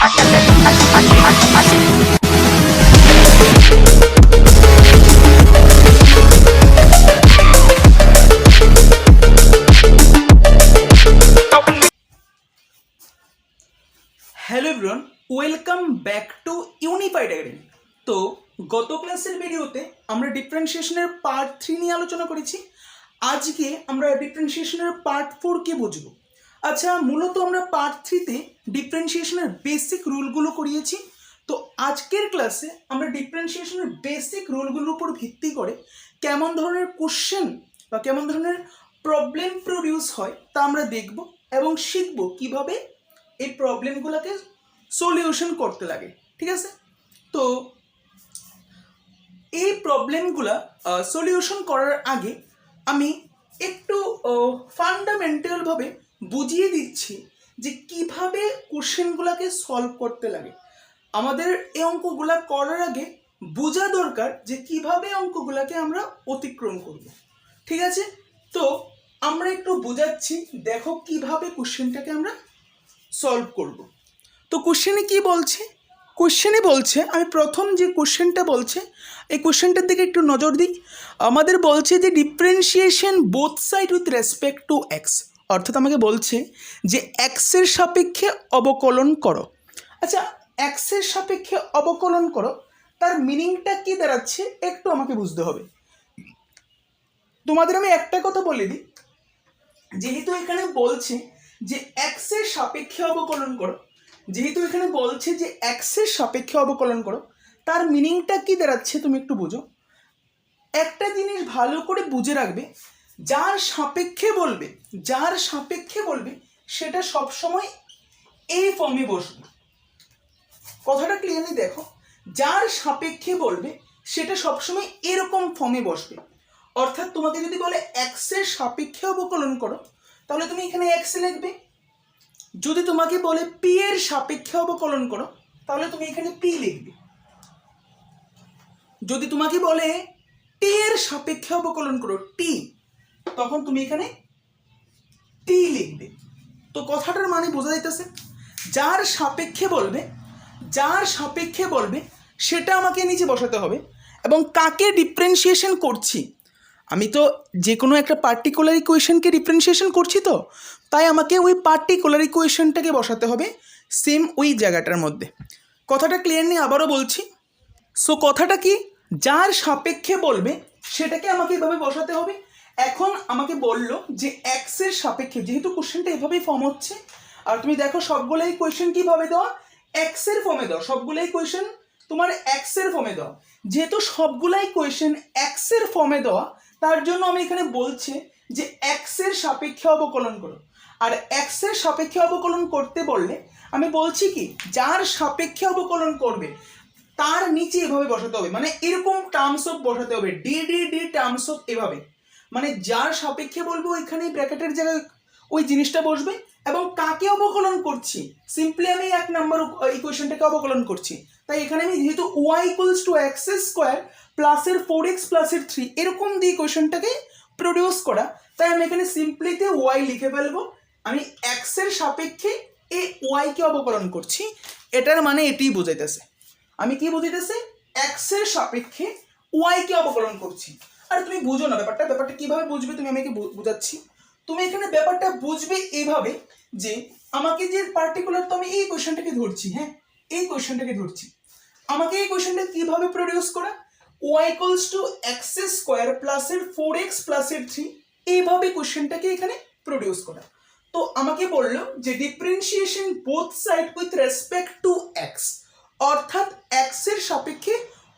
Hello everyone, welcome back to unified academy. তো গত ক্লাসের ভিডিওতে আমরা ডিফারেন্সিয়েশনের পার্ট 3 নিয়ে আলোচনা করেছি। আজকে আমরা ডিফারেন্সিয়েশনের পার্ট 4 কে বুঝব। আচ্ছা, মূলত আমরা পার্ট 3তে ডিফারেন্সিয়েশনের বেসিক রুলগুলো করিয়েছি। তো আজকের ক্লাসে আমরা ডিফারেন্সিয়েশনের বেসিক রুলগুলোর উপর ভিত্তি করে কেমন ধরনের কোশ্চেন বা কেমন ধরনের প্রবলেম প্রডিউস হয় তা আমরা দেখব এবং শিখব কিভাবে এই প্রবলেমগুলোকে সলিউশন করতে লাগে। ঠিক আছে, তো এই প্রবলেমগুলো সলিউশন করার আগে আমি একটু ফান্ডামেন্টালভাবে বুঝিয়ে দিচ্ছি যে কিভাবে কোশ্চেনগুলোকে সলভ করতে লাগে। আমাদের এই অঙ্কগুলো করার আগে বোঝা দরকার যে কিভাবে অঙ্কগুলোকে আমরা অতিক্রম করব। ঠিক আছে, তো আমরা একটু বোঝাচ্ছি, দেখো কিভাবে কোশ্চেনটাকে আমরা সলভ করব। তো কোশ্চেনে কি বলছে? কোশ্চেনে বলছে, আমি প্রথম যে কোশ্চেনটা বলছে এই কোশ্চেনটার দিকে একটু নজর দিই। আমাদের বলছে যে differentiation both side with respect to x, অর্থাৎ আমাকে বলছে যে এক্সের সাপেক্ষে অবকলন করো। আচ্ছা, এক্সের সাপেক্ষে অবকলন করো, তার মিনিংটা কি দাঁড়াচ্ছে একটু আমাকে বুঝতে হবে। তোমাদের আমি একটা কথা বলে দিই, যেহেতু এখানে বলছে যে এক্সের সাপেক্ষে অবকলন করো, যেহেতু এখানে বলছে যে এক্সের সাপেক্ষে অবকলন করো, তার মিনিংটা কি দাঁড়াচ্ছে তুমি একটু বুঝো। একটা জিনিস ভালো করে বুঝে রাখবে, যার সাপেক্ষে বলবে, যার সাপেক্ষে বলবে সেটা সবসময় এই ফর্মে বসবে। কথাটা ক্লিয়ারলি দেখো, যার সাপেক্ষে বলবে সেটা সবসময় এরকম ফর্মে বসবে। অর্থাৎ তোমাকে যদি বলে এক্সের সাপেক্ষে অবকলন করো, তাহলে তুমি এখানে এক্স লিখবে। যদি তোমাকে বলে পি এর সাপেক্ষে অবকলন করো, তাহলে তুমি এখানে পি লিখবে। যদি তোমাকে বলে টি এর সাপেক্ষে অবকলন করো, টি, তখন তুমি এখানে টি লিখবে। তো কথাটার মানে বোঝা যাইতেছে, যার সাপেক্ষে বলবে, যার সাপেক্ষে বলবে সেটা আমাকে নিচে বসাতে হবে। এবং কাকে ডিফারেন্সিয়েশন করছি, আমি তো যে কোনো একটা পার্টিকুলার ইকুয়েশনকে ডিফারেন্সিয়েশন করছি, তো তাই আমাকে ওই পার্টিকুলার ইকুয়েশনটাকে বসাতে হবে সেম ওই জায়গাটার মধ্যে। কথাটা ক্লিয়ার নেই, আবারও বলছি। সো কথাটা কি, যার সাপেক্ষে বলবে সেটাকে আমাকে এভাবে বসাতে হবে। এখন আমাকে বললো যে এক্সের সাপেক্ষে, যেহেতু কোশ্চেনটা এভাবেই ফর্ম হচ্ছে, আর তুমি দেখো সবগুলোই কোয়েশ্চেন কিভাবে দেওয়া, এক্সের ফর্মে দাও, সবগুলোই কোয়েশ্চেন তোমার এক্সের ফর্মে দাও। যেহেতু সবগুলাই কোয়েশ্চেন এক্সের ফর্মে দেওয়া, তার জন্য আমি এখানে বলছি যে এক্সের সাপেক্ষে অবকলন করো। আর এক্সের সাপেক্ষে অবকলন করতে বললে আমি বলছি কি, যার সাপেক্ষে অবকলন করবে তার নিচে এভাবে বসাতে হবে, মানে এরকম টার্মস অফ বসাতে হবে, D D D terms of, এভাবে। মানে যার সাপেক্ষে বলবো ওইখানে ব্র্যাকেটের জায়গায় ওই জিনিসটা বসবে। এবং কাকে অবকলন করছি, সিম্পলি আমি 1 নম্বর ইকুয়েশনটাকে অবকলন করছি, তাই এখানে আমি যেহেতু y equals to x square প্লাসের 4x প্লাসের 3 এরকম দিয়ে ইকুয়েশনটাকে প্রডিউস করা, তাই আমি এখানে সিম্পলিতে ওয়াই লিখে ফেলবো। আমি এক্সের সাপেক্ষে এই ওয়াইকে অবকলন করছি, এটার মানে এটাই বোঝাইতেছে। আমি কি বুঝাইতেছে, এক্সের সাপেক্ষে ওয়াইকে অবকলন করছি। আর তুমি বুঝো না ব্যাপারটা কিভাবে বুঝবে, তুমি আমাকে বুঝাচ্ছি। তুমি এখানে ব্যাপারটা বুঝবে এইভাবে যে আমাকে যে পার্টিকুলার, তো আমি এই কোয়েশ্চেনটাকে ধরছি, হ্যাঁ এই কোয়েশ্চেনটাকে ধরছি, আমাকে এই কোয়েশ্চেনটা কিভাবে প্রডিউস করা, y equals to x square প্লাসের 4x প্লাসের 3, এইভাবে কোয়েশ্চেনটাকে এখানে প্রডিউস করা। তো আমাকে বললো যে differentiation both side with respect to x, অর্থাৎ এক্সের সাপেক্ষে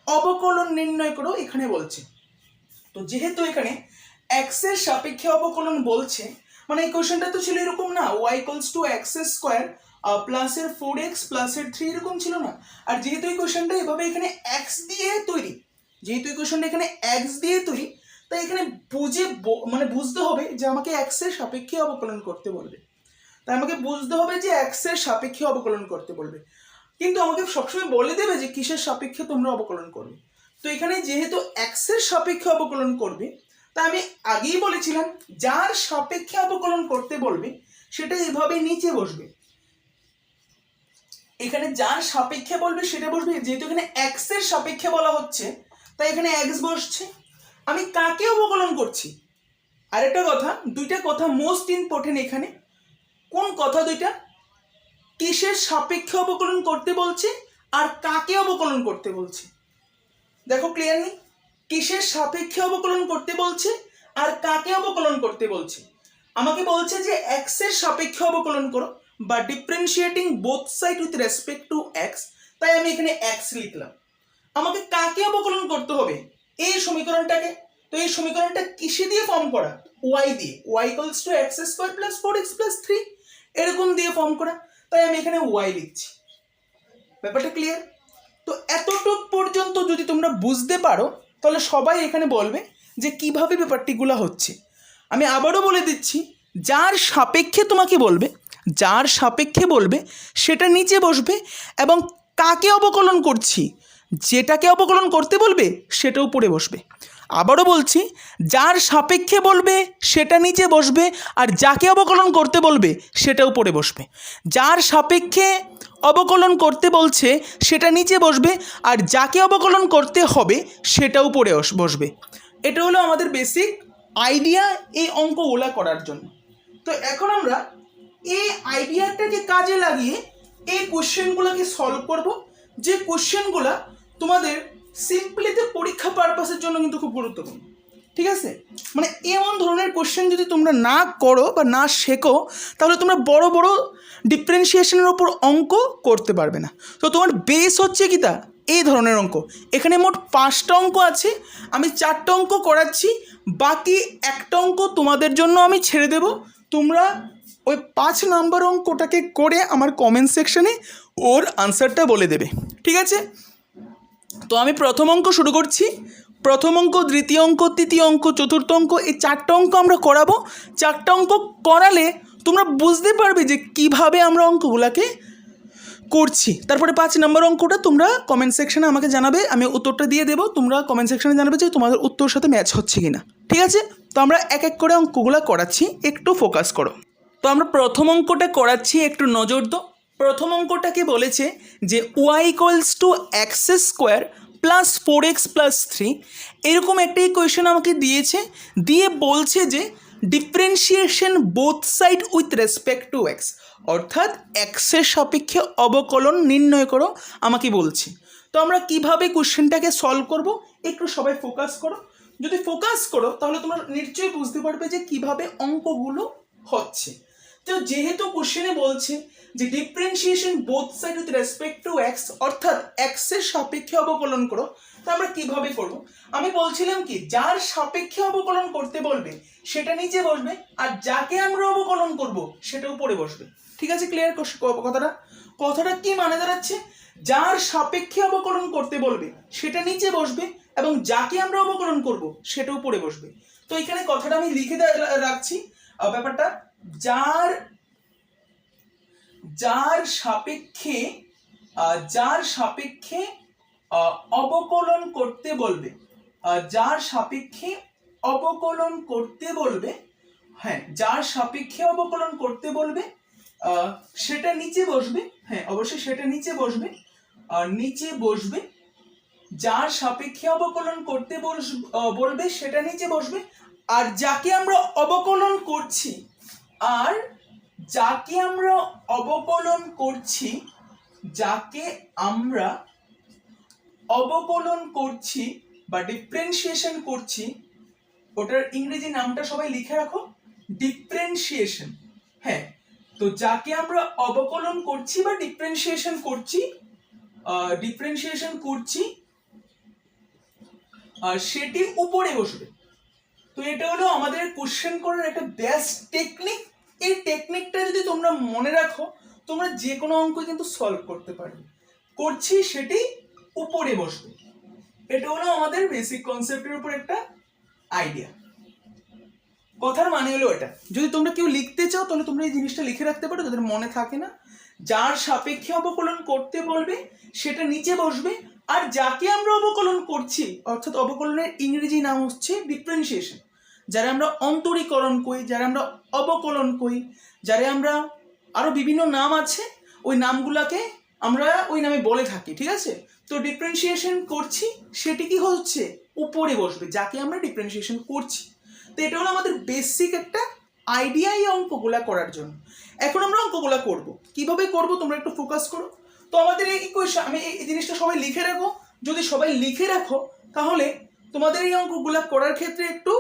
অবকলন নির্ণয় করো এখানে বলছে। তো যেহেতু এখানে এক্সের সাপেক্ষে অবকলন বলছে, মানে এই কোশ্চেনটা তো ছিল এরকম না, y equals to x square প্লাসের 4x প্লাসের 3 এরকম ছিল না। আর যেহেতু এই কোশ্চেনটা এভাবে এখানে এক্স দিয়ে তৈরি, যেহেতু এই কোশ্চেনটা এখানে এক্স দিয়ে তৈরি, তাই এখানে বুঝে মানে বুঝতে হবে যে আমাকে এক্সের সাপেক্ষে অবকলন করতে বলবে। তাই আমাকে বুঝতে হবে যে এক্সের সাপেক্ষে অবকলন করতে বলবে, কিন্তু আমাকে সবসময় বলে দেবে যে কিসের সাপেক্ষে তোমরা অবকলন করবে। তো এখানে যেহেতু এক্সের সাপেক্ষে অবকলন করবে, তাই আমি আগেই বলেছিলাম যার সাপেক্ষে অবকলন করতে বলবে সেটা এভাবে নিচে বসবে। এখানে যার সাপেক্ষে বলবে সেটা বসবে, যেহেতু এখানে এক্স এর সাপেক্ষে বলা হচ্ছে তাই এখানে এক্স বসছে। আমি কাকে অবকলন করছি? আরেকটা কথা, দুইটা কথা মোস্ট ইম্পর্টেন্ট এখানে। কোন কথা দুইটা? কিসের সাপেক্ষে অবকলন করতে বলছে আর কাকে অবকলন করতে বলছে। দেখো ক্লিয়ারলি, কিসের সাপেক্ষে অবকলন করতে বলছে আর কাকে অবকলন করতে বলছে। আমাকে বলছে যে এক্স এর সাপেক্ষে অবকলন করো বা differentiating both side with respect to x, তাই আমি এখানে এক্স লিখলাম। আমাকে কাকে অবকলন করতে হবে? এই সমীকরণটাকে। তো এই সমীকরণটা কিসে দিয়ে ফর্ম করা? ওয়াই দিয়ে। Y equals to x square plus 4x plus 3 এরকম দিয়ে ফর্ম করা, তাই আমি এখানে ওয়াই লিখছি। ব্যাপারটা ক্লিয়ার? তো এতটুক পর্যন্ত যদি তোমরা বুঝতে পারো তাহলে সবাই এখানে বলবে যে কিভাবে ব্যাপারটিগুলো হচ্ছে। আমি আবারও বলে দিচ্ছি, যার সাপেক্ষে তোমাকে বলবে, যার সাপেক্ষে বলবে সেটা নিচে বসবে, এবং কাকে অবকলন করছি, যেটাকে অবকলন করতে বলবে সেটা উপরে বসবে। আবারও বলছি, যার সাপেক্ষে বলবে সেটা নিচে বসবে, আর যাকে অবকলন করতে বলবে সেটা উপরে বসবে। যার সাপেক্ষে অবকলন করতে বলছে সেটা নিচে বসবে, আর যাকে অবকলন করতে হবে সেটা উপরে বসবে। এটা হলো আমাদের বেসিক আইডিয়া এই অঙ্কগুলা করার জন্য। তো এখন আমরা এই আইডিয়াটাকে কাজে লাগিয়ে এই কোশ্চেনগুলোকে সলভ করব, যে কোশ্চেনগুলা তোমাদের সিম্পলিতে পরীক্ষা পারপাসের জন্য কিন্তু খুব গুরুত্বপূর্ণ। ঠিক আছে, মানে এমন ধরনের কোশ্চেন যদি তোমরা না করো বা না শেখো তাহলে তোমরা বড় বড় ডিফারেন্সিয়েশনের ওপর অঙ্ক করতে পারবে না। তো তোমার বেস হচ্ছে কি তা এই ধরনের অঙ্ক। এখানে মোট 5টা অঙ্ক আছে, আমি 4টা অঙ্ক করাচ্ছি, বাকি একটা অঙ্ক তোমাদের জন্য আমি ছেড়ে দেব। তোমরা ওই 5 নাম্বার অঙ্কটাকে করে আমার কমেন্ট সেকশনে ওর আনসারটা বলে দেবে। ঠিক আছে, তো আমি প্রথম অঙ্ক শুরু করছি। প্রথম অঙ্ক, দ্বিতীয় অঙ্ক, তৃতীয় অঙ্ক, চতুর্থ অঙ্ক, এই 4টা অঙ্ক আমরা করাবো। 4টা অঙ্ক করালে তোমরা বুঝতে পারবে যে কিভাবে আমরা অঙ্কগুলোকে করছি। তারপরে 5 নম্বর অঙ্কটা তোমরা কমেন্ট সেকশনে আমাকে জানাবে, আমি উত্তরটা দিয়ে দেবো। তোমরা কমেন্ট সেকশনে জানাবে যে তোমাদের উত্তর সাথে ম্যাচ হচ্ছে কি না। ঠিক আছে, তো আমরা এক এক করে অঙ্কগুলো করাচ্ছি, একটু ফোকাস করো। তো আমরা প্রথম অঙ্কটা করাচ্ছি, একটু নজর দাও। প্রথম অঙ্কটাকে বলেছে যে y equals to x square plus 4x plus 3 এরকম একটা ইকুয়েশন আমাকে দিয়েছে, দিয়ে বলছে যে differentiation both side with respect to x, অর্থাৎ এক্সের সাপেক্ষে অবকলন নির্ণয় করো আমাকে বলছে। তো আমরা কিভাবে কোশ্চেনটাকে সলভ করব একটু সবাই ফোকাস করো। যদি ফোকাস করো তাহলে তোমরা নিশ্চয়ই বুঝতে পারবে যে কিভাবে অঙ্কগুলো হচ্ছে। তো যেহেতু কোশ্চেনে বলছে যে differentiation both side with respect to x, অর্থাৎ এক্সের সাপেক্ষে অবকলন করো, তো আমরা কিভাবে করব? আমি বলছিলাম কি, যার সাপেক্ষে অবকলন করতে বলবে সেটা নিচে বসবে, আর যাকে আমরা অবকলন করব সেটা উপরে বসবে। ঠিক আছে, ক্লিয়ার কথাটা? কথাটা কি মানে দাঁড়াচ্ছে? যার সাপেক্ষে অবকলন করতে বলবে সেটা নিচে বসবে, এবং যাকে আমরা অবকলন করব সেটা উপরে বসবে। তো এখানে কথাটা আমি লিখে রাখছি ব্যাপারটা, যার সাপেক্ষে অবকলন করতে বলবে, যার সাপেক্ষে অবকলন করতে বলবে, হ্যাঁ যার সাপেক্ষে অবকলন করতে বলবে সেটা নিচে বসবে। হ্যাঁ অবশ্যই সেটা নিচে বসবে, নিচে বসবে। যার সাপেক্ষে অবকলন করতে বলবে সেটা নিচে বসবে, আর যাকে আমরা অবকলন করছি, যাকে আমরা অবকলন করছি বা ডিফারেন্সিয়েশন করছি, ওটার ইংরেজি নামটা সবাই লিখে রাখো, ডিফারেন্সিয়েশন। হ্যাঁ, তো যাকে আমরা অবকলন করছি বা ডিফারেন্সিয়েশন করছি আর সেটি উপরে বসবে। তো এটা হলো আমাদের কোশ্চেন করার একটা বেস্ট টেকনিক। এই টেকনিকটা যদি তোমরা মনে রাখো, তোমরা যে কোনো অঙ্ক কিন্তু সলভ করতে পারবে। করছি সেটি উপরে বসবে, এটা হলো আমাদের বেসিক কনসেপ্টের উপর একটা আইডিয়া। কথার মানে হলো এটা। যদি তোমরা কেউ লিখতে চাও তাহলে তোমরা এই জিনিসটা লিখে রাখতে পারো, যাদের মনে থাকে না। যার সাপেক্ষে অবকলন করতে বলবে সেটা নিচে বসবে, আর যাকে আমরা অবকলন করছি, অর্থাৎ অবকলনের ইংরেজি নাম হচ্ছে ডিফারেন্সিয়েশন, যারা আমরা অন্তরীকরণ করি, যারা আমরা অবকলন করি, যারা আমরা আরো বিভিন্ন নাম আছে, ওই নামগুলোকে আমরা ওই নামে বলে থাকি, ঠিক আছে? তো ডিফারেন্সিয়েশন করছি সেটি কি হচ্ছে, উপরে বসবে যাকে আমরা ডিফারেন্সিয়েশন করছি। তো এটা হলো আমাদের বেসিক একটা আইডিয়া এই অঙ্কগুলা করার জন্য। এখন আমরা অঙ্কগুলা করব, কিভাবে করব তোমরা একটু ফোকাস করো। তো আমাদের এই ইকুয়েশন, আমি এই জিনিসটা সবাই লিখে রাখো, যদি সবাই লিখে রাখো তাহলে তোমাদের এই অঙ্কগুলা করার ক্ষেত্রে একটু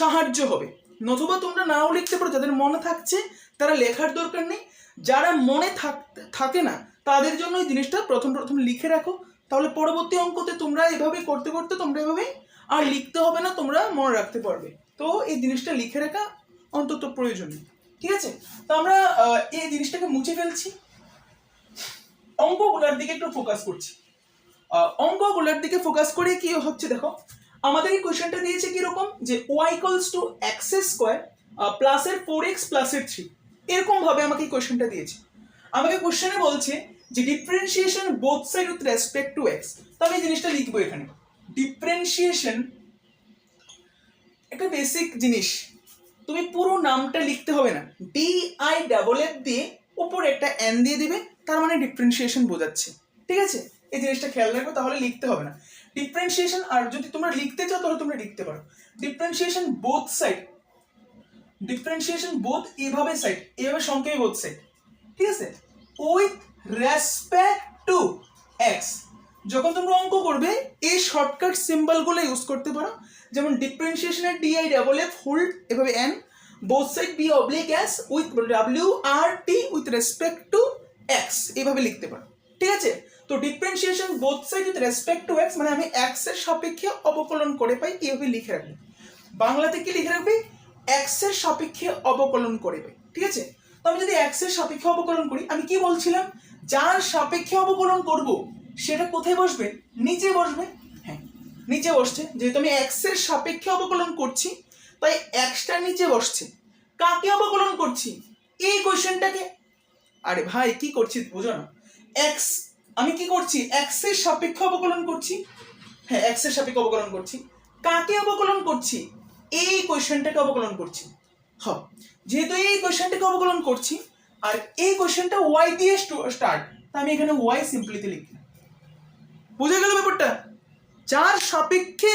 সাহায্য হবে। নতুবা তোমরা নাও লিখতে পারো, যাদের মনে থাকছে তারা লেখার দরকার নেই, যারা মনে থাকে না তাদের জন্য এই জিনিসটা প্রথম লিখে রাখো, তাহলে পরবর্তী অঙ্কতে তোমরা এভাবে করতে করতে তোমরা এভাবে আর লিখতে হবে না, তোমরা মনে রাখতে পারবে। তো এই জিনিসটা লিখে রাখা অন্তত প্রয়োজনীয়, ঠিক আছে? তো আমরা এই জিনিসটাকে মুছে ফেলছি, অঙ্কগুলোর দিকে একটু ফোকাস করছি। অঙ্কগুলোর দিকে ফোকাস করে কি হচ্ছে দেখো, আমাদের এই কোশ্চেনটা দিয়েছে কিরকম, যে y equals to x square প্লাসের 4x প্লাসের 3, এরকম ভাবে আমাকে এই কোশ্চেনটা দিয়েছে। আমাকে কোশ্চেনে বলছে যে differentiation both side with respect to x। তো আমি এই জিনিসটা লিখবো এখানে, ডিফারেন্সিয়েশন একটা বেসিক জিনিস, তুমি পুরো নামটা লিখতে হবে না, DIFF দিয়ে উপরে একটা n দিয়ে দিবে, তার মানে ডিফারেন্সিয়েশন বোঝাচ্ছে, ঠিক আছে? এই জিনিসটা খেয়াল রাখবে, তাহলে লিখতে হবে না ডিফারেন্সিয়েশন। আর যদি তোমরা লিখতে চাও তাহলে তোমরা লিখতে পারো differentiation both side, differentiation both এভাবে সাইড, এভাবে সংক্ষেপে বোথ সাইড, ঠিক আছে, উইথ রেসপেক্ট টু এক্স। যখন তোমরা অঙ্ক করবে এই শর্টকাট সিম্বলগুলো ইউজ করতে পারো, যেমন ডিফারেন্সিয়েশনের DIFF হোল এভাবে n, both side B oblique s with WRT with respect to x, এইভাবে লিখতে পারো, ঠিক আছে? তো differentiation both side with respect to x মানে আমি x এর সাপেক্ষে অবকলন করে পাই, এইভাবে লিখে রাখবে। বাংলাতে কি লিখে রাখবে, x এর সাপেক্ষে অবকলন করে পাই, ঠিক আছে? তো আমি যদি x এর সাপেক্ষে অবকলন করি, আমি কি বলছিলাম, যার সাপেক্ষে অবকলন করব সেটা কোথায় বসবে, নিচে বসবে। হ্যাঁ, নিচে বসছে, যেহেতু আমি x এর সাপেক্ষে অবকলন করছি তাই xটা নিচে বসছে। কাকে অবকলন করছি, এই কোশ্চেনটাকে। আরে ভাই কি করছি বুঝো না, x আমি কি করছি, x এর সাপেক্ষে অবকলন করছি। হ্যাঁ, x এর সাপেক্ষে অবকলন করছি। কাকে অবকলন করছি, এই কোশ্চেনটাকে অবকলন করছি। হ্যাঁ, যেহেতু এই কোশ্চেনটাকে অবকলন করছি আর এই কোশ্চেনটা y দিয়ে স্টার্ট, তা আমি এখানে y সিম্পলিতে লিখি। বুঝে গেল ব্যাপারটা, যার সাপেক্ষে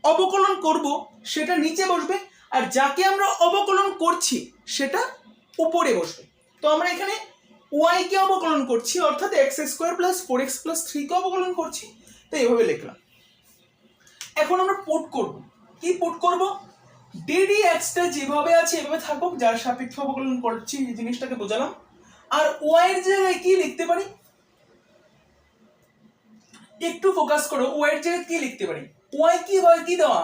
অবকলন করব সেটা নিচে বসবে, আর যাকে আমরা অবকলন করছি সেটা উপরে বসবে। তো আমরা এখানে y কে অবকলন করছি, অর্থাৎ x square plus 4x plus 3 কে অবকলন করছি, তো এইভাবে লিখলাম। এখন আমরা পুট করব, কি পুট করব, ddx টা যেভাবে আছে এভাবে থাকুক, যার সাপেক্ষে অবকলন করছি এই জিনিসটাকে বোঝালাম। আর y এর জায়গায় কি লিখতে পারি, একটু ফোকাস করো, y এর জায়গায় কি লিখতে পারি, y কি হয়, কি দেওয়া,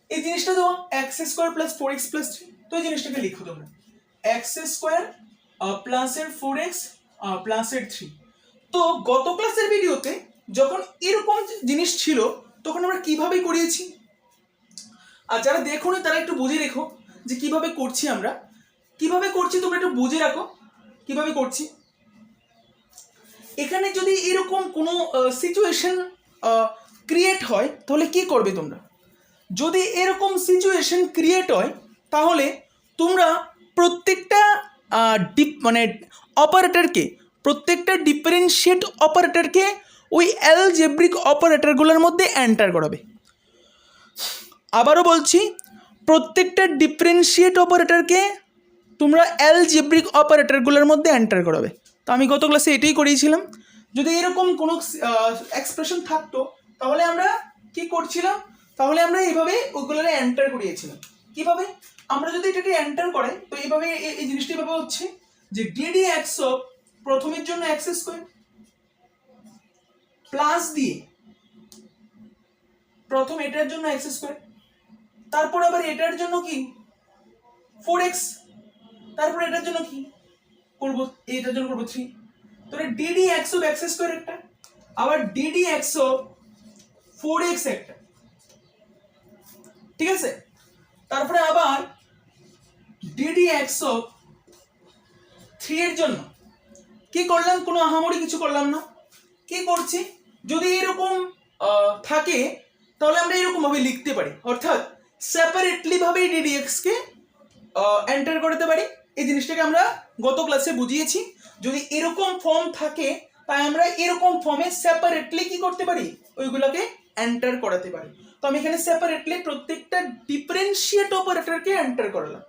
এই জিনিসটা দেওয়া x square plus 4x plus 3। তো এই জিনিসটাকে লিখো তোমরা, x স্কোয়ার প্লাস এর 4x প্লাস এর 3। তো গত ক্লাসের ভিডিওতে যখন এরকম জিনিস ছিল তখন আমরা কিভাবে করিয়েছি, আর যারা দেখোনি তারা একটু বুঝে রেখো যে কিভাবে করছি আমরা, কিভাবে করছি তোমরা একটু বুঝে রাখো কিভাবে করছি। এখানে যদি এরকম কোনো সিচুয়েশন ক্রিয়েট হয় তাহলে কি করবে তোমরা, যদি এরকম সিচুয়েশন ক্রিয়েট হয় তাহলে তোমরা প্রত্যেকটা মানে অপারেটরকে, প্রত্যেকটা ডিফারেন্সিয়েট অপারেটরকে ওই অ্যালজেব্রিক অপারেটরগুলোর মধ্যে এন্টার করাবে। আবারও বলছি, প্রত্যেকটা ডিফারেন্সিয়েট অপারেটরকে তোমরা অ্যালজেব্রিক অপারেটরগুলোর মধ্যে এন্টার করাবে। তো আমি গত ক্লাসে এটাই করিয়েছিলাম। যদি এরকম কোনো এক্সপ্রেশন থাকতো তাহলে আমরা কি করছিলাম, তাহলে আমরা এইভাবে ওগুলোর এন্টার করিয়েছিলাম। কিভাবে, আমরা যদি এটাকে এন্টার করাই তো এইভাবে এই জিনিসটা এভাবে হচ্ছে যে ddx অফ প্রথমের জন্য x স্কোয়ার প্লাস দিয়ে প্রথম এটার জন্য x স্কোয়ার, তারপর আবার এটার জন্য কি 4x, তারপর এটার জন্য কি করব, এটার জন্য করব 3। তাহলে ddx অফ x স্কোয়ার একটা, আবার ddx অফ 4x একটা, ঠিক আছে? তারপরে আবার ddx অফ 3 এর জন্য কি করলাম, কোনো আহামরি কিছু করলাম না। কি করছি, যদি এরকম থাকে তাহলে আমরা এরকম ভাবে লিখতে পারি, অর্থাৎ সেপারেটলি ভাবে ddx কে এন্টার করতে পারি। এই জিনিসটাকে আমরা গত ক্লাসে বুঝিয়েছি। যদি এরকম ফর্ম থাকে তাই আমরা এরকম ফর্মে সেপারেটলি কি করতে পারি, ওইগুলোকে এন্টার করাতে পারি। তো আমি এখানে সেপারেটলি প্রত্যেকটা ডিফারেন্সিয়েট অপারেটরকে এন্টার করালাম।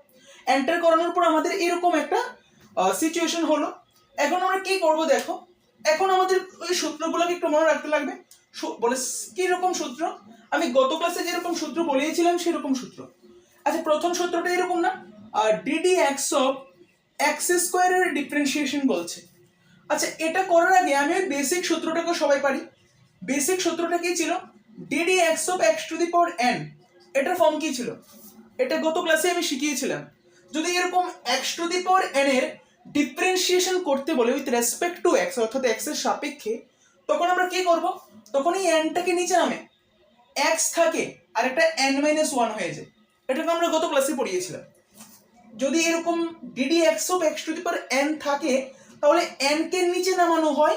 এন্টার করানোর পর আমাদের এরকম একটা সিচুয়েশন হলো। এখন আমরা কি করব দেখো, এখন আমাদের ওই সূত্রগুলোকে একটু মনে রাখতে লাগবে। বলে কি রকম সূত্র, আমি গত ক্লাসে যেরকম সূত্র বলেছিলাম সেরকম সূত্র। আচ্ছা, প্রথম সূত্রটা এরকম না, ডিডি এক্স অফ এক্স স্কোয়ারের ডিফারেন্সিয়েশন বলছে। আচ্ছা, এটা করার আগে আমি ওই বেসিক সূত্রটাকে সবাই পারি। বেসিক সূত্রটা কি ছিল, DD x of x to the power N. এটার ফর্ম কি ছিল, এটা গত ক্লাসে আমি শিখিয়েছিলাম। যদি এরকম x to the power n এর ডিফারেন্সিয়েশন করতে বলে উইথ রেসপেক্ট টু এক্স, অর্থাৎ এক্স এর সাপেক্ষে, তখন আমরা কি করব, তখন এই এনটাকে নিচে নামে এক্স থাকে আর একটা এন মাইনাস ওয়ান হয়ে যায়। এটাকে আমরা গত ক্লাসে পড়িয়েছিলাম। যদি এরকম DD x of x to the power N থাকে, তাহলে এন কে নিচে নামানো হয়,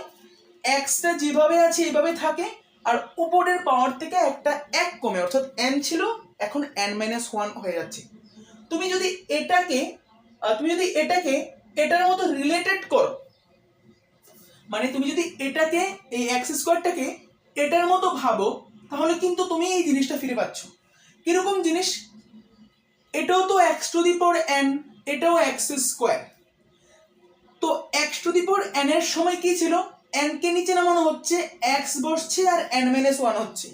এক্সটা যেভাবে আছে এইভাবে থাকে, আর উপরের পাওয়ার থেকে একটা এক কমে, অর্থাৎ এন ছিল এখন এন মাইনাস ওয়ান হয়ে যাচ্ছে। তুমি যদি এটাকে এটার মতো রিলেটেড করো, মানে তুমি যদি এটাকে এই এক্স স্কোয়ারটাকে এটার মতো ভাবো, তাহলে কিন্তু তুমি এই জিনিসটা ফিরে পাচ্ছ। কিরকম জিনিস, এটাও তো x to the power N, এটাও এক্স স্কোয়ার। তো x to the power n এর সময় কি ছিল, এন কে নিচে নামানো হচ্ছে, এক্স বসছে আর এন মাইনাস ওয়ান হচ্ছে।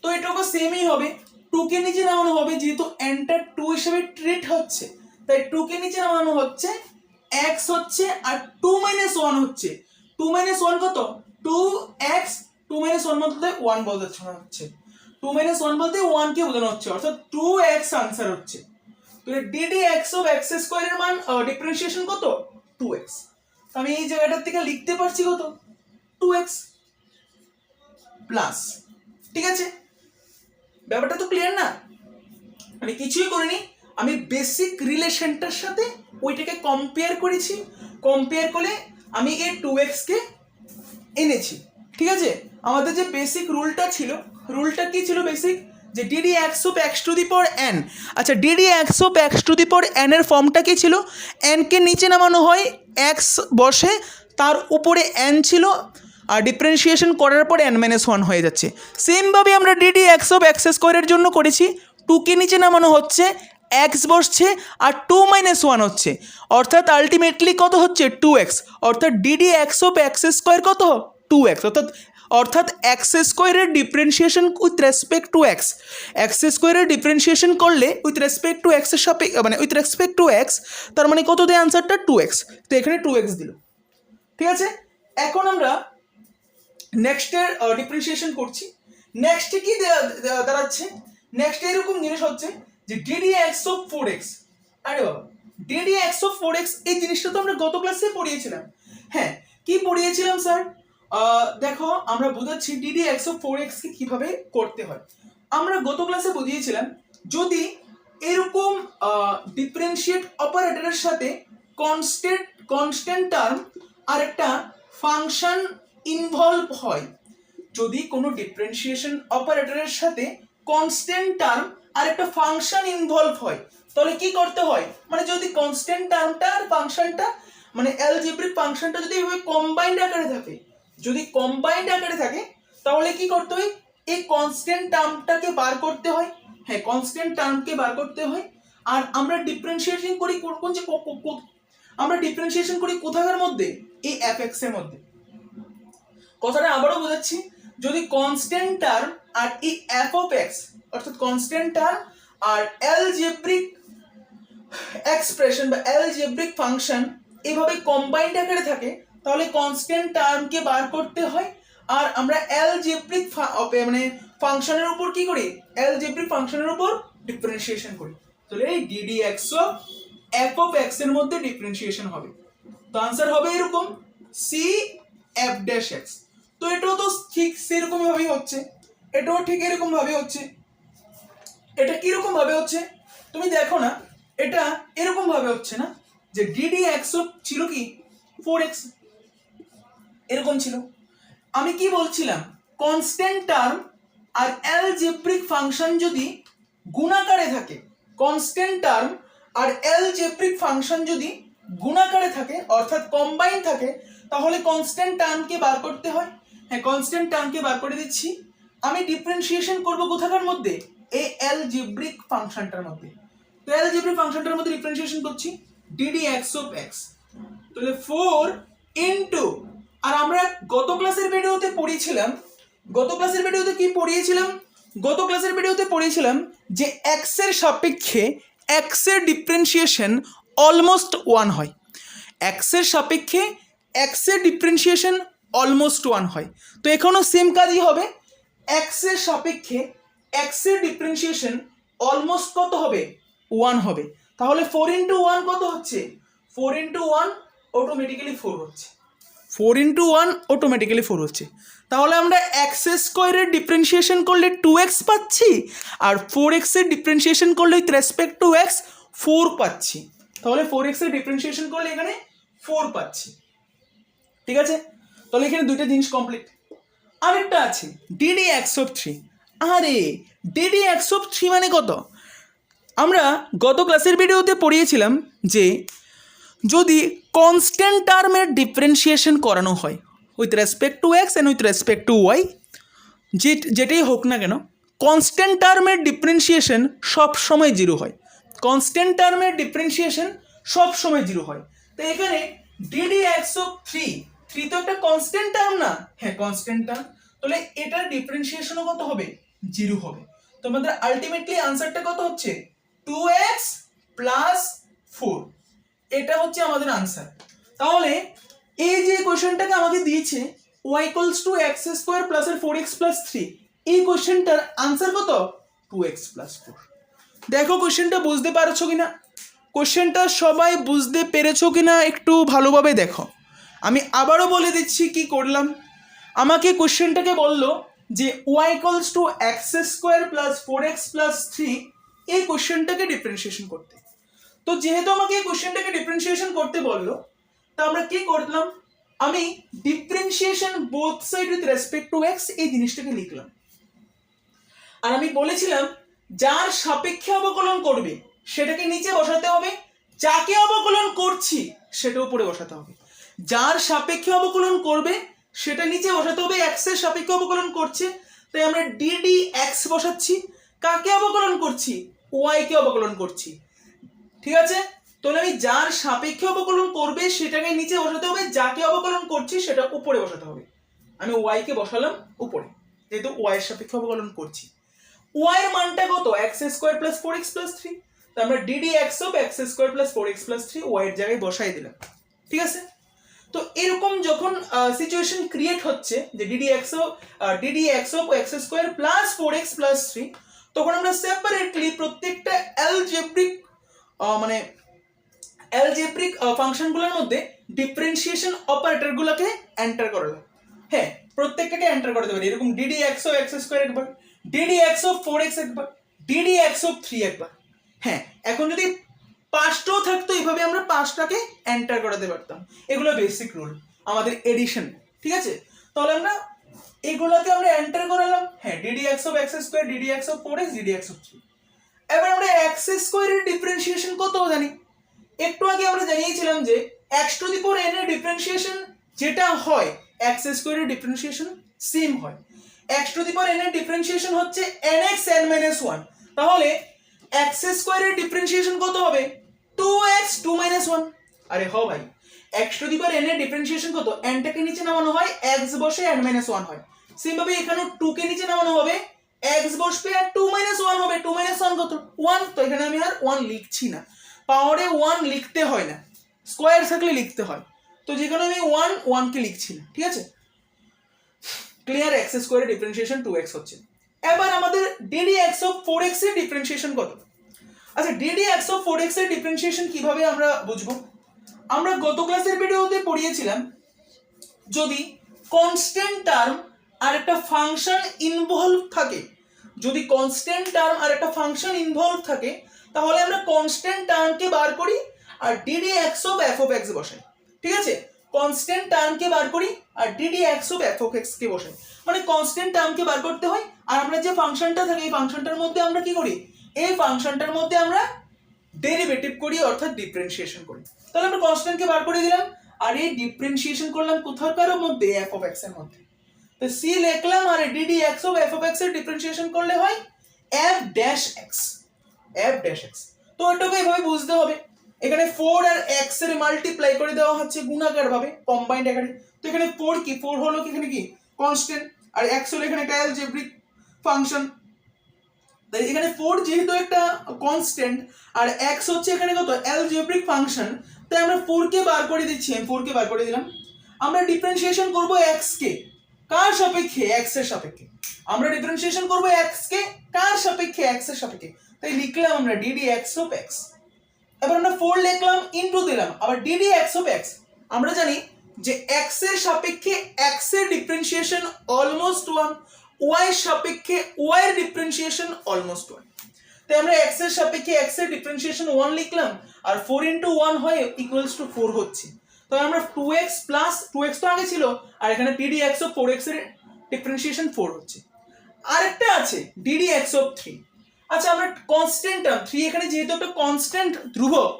তো এটাও সেমই হবে, টু কে নিচে নামানো হবে, যেহেতু এনটা টু হিসেবে ট্রিট হচ্ছে, তাই টু কে নিচে নামানো হচ্ছে, এক্স হচ্ছে আর টু মাইনাস ওয়ান হচ্ছে। টু মাইনাস ওয়ান কত, two x, two minus one বলতে ওয়ান বলতে হচ্ছে, টু মাইনাস ওয়ান বলতে ওয়ান কে বোঝানো হচ্ছে, অর্থাৎ টু এক্স আনসার হচ্ছে। তো ডিডি এক্স অফ এক্স স্কোয়ারের মান ডিফারেন্সিয়েশন কত, টু এক্স। আমি এই জায়গাটার থেকে লিখতে পারছি কত, টু এক্স প্লাস। ঠিক আছে, ব্যাপারটা তো ক্লিয়ার না? আমি কিছুই করিনি, আমি বেসিক রিলেশনটার সাথে ওইটাকে কম্পেয়ার করেছি, কম্পেয়ার করে আমি এই টু এক্সকে এনেছি। ঠিক আছে, আমাদের যে বেসিক রুলটা ছিল, রুলটা কি ছিল বেসিক, যে d d x of x to the power n. আচ্ছা, d d x of x to the power n এর ফর্মটা কি ছিল, এনকে নিচে নামানো হয়, এক্স বসে, তার উপরে এন ছিল, আর ডিফারেন্সিয়েশন করার পর এন মাইনাস ওয়ান হয়ে যাচ্ছে। সেমভাবে আমরা ডিডি এক্স অফ এক্স স্কোয়ারের জন্য করেছি, টুকে নিচে নামানো হচ্ছে, এক্স বসছে আর টু মাইনাস ওয়ান হচ্ছে, অর্থাৎ আলটিমেটলি কত হচ্ছে, টু এক্স। অর্থাৎ DD x of x square কত, টু এক্স। অর্থাৎ এক্স স্কোয়ারের differentiation with respect to x, x স্কোয়ারের ডিফারেন্সিয়েশন করলে উইথ রেসপেক্ট টু এক্সের সাপেক্ষে, মানে উইথ রেসপেক্ট টু এক্স, তার মানে কত দেয় আনসারটা, টু এক্স। তো এখানে টু এক্স দিল। ঠিক আছে, এখন আমরা নেক্সটের ডিফারেন্সিয়েশন করছি। নেক্সটে কি দাঁড়াচ্ছে, নেক্সট এরকম জিনিস হচ্ছে যে d d x of four x. আরে বাবা, DD x of four x, এই জিনিসটা তো আমরা গত ক্লাসে পড়িয়েছিলাম। হ্যাঁ, কি পড়িয়েছিলাম স্যার, দেখো আমরা বুঝাচ্ছি d d x of four x কে কিভাবে করতে হয়। আমরা গত ক্লাসে বুঝিয়েছিলাম, যদি এরকম ডিফারেন্সিয়েট অপারেটরের সাথে কনস্ট্যান্ট টার্ম আর একটা ফাংশন ইনভলভ হয়, যদি কোনো ডিফারেন্সিয়েশন অপারেটরের সাথে কনস্ট্যান্ট টার্ম আর একটা ফাংশন ইনভলভ হয়, তাহলে কি করতে হয়, মানে যদি কনস্ট্যান্ট টার্মটা আর ফাংশনটা, মানে অ্যালজেব্রিক ফাংশনটা যদি এভাবে কম্বাইন্ড আকারে থাকে, যদি কম্বাইন্ড আকারে থাকে, তাহলে কি করতে হয়, এই কনস্ট্যান্ট টার্মটাকে বার করতে হয়। হ্যাঁ, কনস্ট্যান্ট টার্মকে বার করতে হয়। আর আমরা ডিফারেন্সিয়েশন করি আমরা ডিফারেন্সিয়েশন করি কোথাকার মধ্যে, এই এফ এক্স এর মধ্যে। কথাটা আবারও বোঝাচ্ছি, যদি কনস্ট্যান্ট টার্ম আর এই এফ অফ এক্স, অর্থাৎ কনস্ট্যান্ট টার্ম আর অ্যালজেব্রিক এক্সপ্রেশন বা অ্যালজেব্রিক ফাংশন এইভাবে কম্বাইন্ড আকারে থাকে, তাহলে কনস্ট্যান্ট টার্মকে বার করতে হয়। আর আমরা অ্যালজেব্রিক মানে ফাংশনের উপর কি করি, অ্যালজেব্রিক ফাংশনের উপর ডিফারেন্সিয়েশন করি। তাহলে এই DD x of f of x এর মধ্যে ডিফারেন্সিয়েশন হবে। তো আনসার হবে এরকম, সি এফ ড্যাশ এক্স। তো এটাও তো ঠিক সেরকম ভাবেই হচ্ছে, এটাও ঠিক এরকম ভাবে হচ্ছে। এটা কিরকম ভাবে হচ্ছে তুমি দেখো না, এটা এরকম ভাবে হচ্ছে না, যে ডিডি এক্স ছিল কি ফোর এক্স, এরকম ছিল। আমি কি বলছিলাম, কনস্ট্যান্ট টার্ম আর অ্যালজেব্রিক ফাংশন যদি গুণাকারে থাকে, কনস্ট্যান্ট টার্ম আর অ্যালজেব্রিক ফাংশন যদি গুণাকারে থাকে অর্থাৎ কম্বাইন থাকে তাহলে কনস্ট্যান্ট টার্মকে বার করতে হয়। হ্যাঁ, কনস্ট্যান্ট টার্মকে বার করে দিচ্ছি। আমি ডিফারেন্সিয়েশন করব কোথাকার মধ্যে? এই অ্যালজেব্রিক ফাংশনটার মধ্যে। তো অ্যালজেব্রিক ফাংশনটার মধ্যে ডিফারেন্সিয়েশন করছি ডিডি এক্স অফ এক্স, তাহলে 4 ইনটু, আর আমরা গত ক্লাসের ভিডিওতে পড়িয়েছিলাম, গত ক্লাসের ভিডিওতে পড়িয়েছিলাম যে এক্স এর সাপেক্ষে এক্স এর ডিফারেন্সিয়েশন অলমোস্ট 1 হয়। এক্স এর সাপেক্ষে এক্স এর ডিফারেন্সিয়েশন অলমোস্ট 1 হয়। তো এখানেও সেম কাজই হবে, এক্স এর সাপেক্ষে এক্স এর ডিফারেন্সিয়েশন অলমোস্ট কত হবে? 1 হবে। তাহলে 4 ইন্টু 1 কত হচ্ছে? 4 ইন্টু 1 অটোমেটিক্যালি 4 হচ্ছে। 4 ইন্টু 1 অটোমেটিক্যালি 4 হচ্ছে। তাহলে আমরা এক্স স্কোয়ারের ডিফারেন্সিয়েশন করলে 2x পাচ্ছি, আর 4x এর ডিফারেন্সিয়েশন করলে উইথ রেসপেক্ট টু x 4 পাচ্ছি। তাহলে 4x এর ডিফারেন্সিয়েশন করলে এখানে 4 পাচ্ছি। ঠিক আছে, তাহলে এখানে দুইটা জিনিস কমপ্লিট। আরেকটা আছে ডিডি এক্স অফ 3। আরে ডিডি এক্স অফ 3 মানে কত? আমরা গত ক্লাসের ভিডিওতে পড়িয়েছিলাম যে যদি কনস্ট্যান্ট টার্মের ডিফারেন্সিয়েশন করানো হয় with respect to x and with respect to y, যেটাই হোক না কেন, কনস্ট্যান্ট টার্মের ডিফারেন্সিয়েশন সবসময় 0 হয়। কনস্ট্যান্ট টার্মের ডিফারেন্সিয়েশন সবসময় 0 হয়। তো এখানে ডিডি এক্স অফ 3 তো একটা কনস্ট্যান্ট টার্ম না? হ্যাঁ, কনস্ট্যান্ট টার্ম। তাহলে এটার ডিফারেন্সিয়েশনও কত হবে? 0 হবে। তো আমাদের আলটিমেটলি আনসারটা কত হচ্ছে? 2x plus 4। এটা হচ্ছে আমাদের আনসার। তাহলে এই যে কোশ্চেনটাকে আমাকে দিয়েছে y equals to x square plus 4x plus 3, এই কোশ্চেনটার আনসার কত? 2x plus 4। দেখো কোশ্চেনটা বুঝতে পারছো কিনা, কোশ্চেনটা সবাই বুঝতে পেরেছো কিনা একটু ভালোভাবে দেখো। আমি আবারও বলে দিচ্ছি কি করলাম। আমাকে কোশ্চেনটাকে বললো যে y equals to x square plus 4x plus 3, এই কোশ্চেনটাকে ডিফারেন্সিয়েশন করতে। তো যেহেতু আমাকে এই কোশ্চেনটাকে ডিফারেন্সিয়েশন করতে বললো, তা আমরা কি করলাম, আমি differentiation both side with respect to x এই জিনিসটাকে লিখলাম। আর আমি বলেছিলাম যার সাপেক্ষে অবকলন করবে সেটাকে নিচে বসাতে হবে, যাকে অবকলন করছি সেটা উপরে বসাতে হবে। যার সাপেক্ষে অবকলন করবে সেটা নিচে বসাতে হবে, এক্স এর সাপেক্ষে অবকলন করছে, তাই আমরা ডিডি এক্স বসাচ্ছি। কাকে অবকলন করছি? ওয়াই কে অবকলন করছি। ঠিক আছে, তাহলে আমি যার সাপেক্ষে অবকলন করবে সেটাকে নিচে বসাতে হবে, যাকে অবকলন করছি সেটা উপরে বসাতে হবে। আমি ওয়াই কে বসালাম উপরে, যেহেতু ওয়াই এর সাপেক্ষে অবকলন করছি। ওয়াই এর মানটা কত? X square plus 4x plus 3। তো আমরা d d x of x square plus 4x plus 3 y এর জায়গায় বসাই দিলাম। ঠিক আছে, তো এরকম যখন সিচুয়েশন ক্রিয়েট হচ্ছে যে d d x of x square plus 4x plus 3, তখন আমরা সেপারেটলি প্রত্যেকটা অ্যালজেব্রিক ফাংশনগুলোর মধ্যে ডিফারেন্সিয়েশন অপারেটরগুলোকে এন্টার করলাম। হ্যাঁ, প্রত্যেকটাকে এন্টার করে দেবেন। এরকম DD x of x square একবার, ডিডি এক্স অফ 4x একবার, ডিডি এক্স অফ 3 একবার। হ্যাঁ, এখন যদি 5টাও থাকতো এইভাবে আমরা 5টাকে এন্টার করাতে পারতাম। এগুলো বেসিক রুল আমাদের এডিশন। ঠিক আছে, তাহলে আমরা এগুলোকে আমরা এন্টার করালাম। হ্যাঁ, DD x of x square, DD x of 4x, DD x of 3। এবার আমরা এক্স স্কোয়ারের ডিফারেন্সিয়েশন কত জানি? একটু আগে আমরা জানিয়েছিলাম যে x to the power n এর ডিফারেন্সিয়েশন যেটা হয় x স্কয়ারের ডিফারেন্সিয়েশন সেম হয়। x to the power n এর ডিফারেন্সিয়েশন হচ্ছে nx n - 1। তাহলে x স্কয়ারের ডিফারেন্সিয়েশন কত হবে? 2x 2 - 1। আরে হ্যাঁ ভাই, x to the power n এর ডিফারেন্সিয়েশন কত? n টাকে নিচে নামানো হয়, x বসে n - 1 হয়। সেম ভাবে এখানে 2 কে নিচে নামানো হবে, x বসবে আর 2 - 1 হবে। 2 - 1 কত? 1। তো এখানে আমি আর 1 লিখছি না, পাওয়ারে 1 লিখতে হয় না, স্কোয়ার থাকলে লিখতে হয়। তো যেখানে আমি 1 কে লিখছি না। ঠিক আছে, ক্লিয়ার? এক্স স্কোয়ারের ডিফারেন্সিয়েশন 2x হচ্ছে। এবার আমাদের ডিডি এক্স অফ 4x এর ডিফারেন্সিয়েশন কত? আচ্ছা, ডিডি এক্স অফ 4x এর ডিফারেন্সিয়েশন কিভাবে আমরা বুঝবো? আমরা গত ক্লাসের ভিডিওতে পড়িয়েছিলাম যদি কনস্ট্যান্ট টার্ম আর একটা ফাংশন ইনভলভ থাকে, যদি কনস্ট্যান্ট টার্ম আর একটা ফাংশন ইনভলভ থাকে, তাহলে আমরা কনস্ট্যান্ট টার্মকে বার করি আর d d x of f of x বসাই। ঠিক আছে, কনস্ট্যান্ট টার্মকে বার করি আর d d x of f of x কে বসাই। মানে কনস্ট্যান্ট টার্মকে বার করতে হয়, আর আমরা যে ফাংশনটা থাকে এই ফাংশনটার মধ্যে আমরা কি করি? এই ফাংশনটার মধ্যে আমরা ডেরিভেটিভ করি, অর্থাৎ ডিফারেন্সিয়েশন করি। তাহলে আমরা কনস্ট্যান্টকে বার করে দিলাম, আর এই ডিফারেন্সিয়েশন করলাম কোথাকার মধ্যে, এফ অফ এক্স এর মধ্যে। তো সি লিখলাম, আর d d x of f of x এর ডিফারেন্সিয়েশন করলে হয় f dash x, f dash x. তো এটাকে এভাবে বুঝতে হবে, এখানে 4 আর x এর মাল্টিপ্লাই করে দেওয়া হচ্ছে গুণাকার ভাবে কম্বাইন্ড আকারে। তো এখানে 4 কি, 4 হলো কি এখানে কি কনস্ট্যান্ট, আর x হলো এখানে একটা অ্যালজেব্রিক ফাংশন। তাই এখানে 4 যেহেতু একটা কনস্ট্যান্ট আর x হচ্ছে এখানে কত অ্যালজেব্রিক ফাংশন, তাই আমরা 4 কে বার করে দিচ্ছি, আমি 4 কে বার করে দিলাম। আমরা ডিফারেন্সিয়েশন করব x কে, কার সাপেক্ষে, x এর সাপেক্ষে। আমরা ডিফারেন্সিয়েশন করব x কে কার সাপেক্ষে, x এর সাপেক্ষে। তাই লিখলাম আমরা dd x অফ x। এবার আমরা 4 লিখলাম, ইনটু দিলাম আবার dd x অফ x। আমরা জানি যে x এর সাপেক্ষে x এর ডিফারেন্সিয়েশন অলমোস্ট 1, y এর সাপেক্ষে y এর ডিফারেন্সিয়েশন অলমোস্ট 1। তাই আমরা x এর সাপেক্ষে x এর ডিফারেন্সিয়েশন 1 লিখলাম, আর 4 ইনটু 1 হয় ইকুয়ালস টু 4 হচ্ছে। তাই আমরা 2x প্লাস 2x তো আগে ছিল, আর এখানে dd x অফ 4x এর ডিফারেন্সিয়েশন 4 হচ্ছে। আরেকটা আছে dd x অফ 3। আচ্ছা, আমরা কনস্ট্যান্ট টার্ম 3 এখানে যেহেতু একটা কনস্ট্যান্ট ধ্রুবক,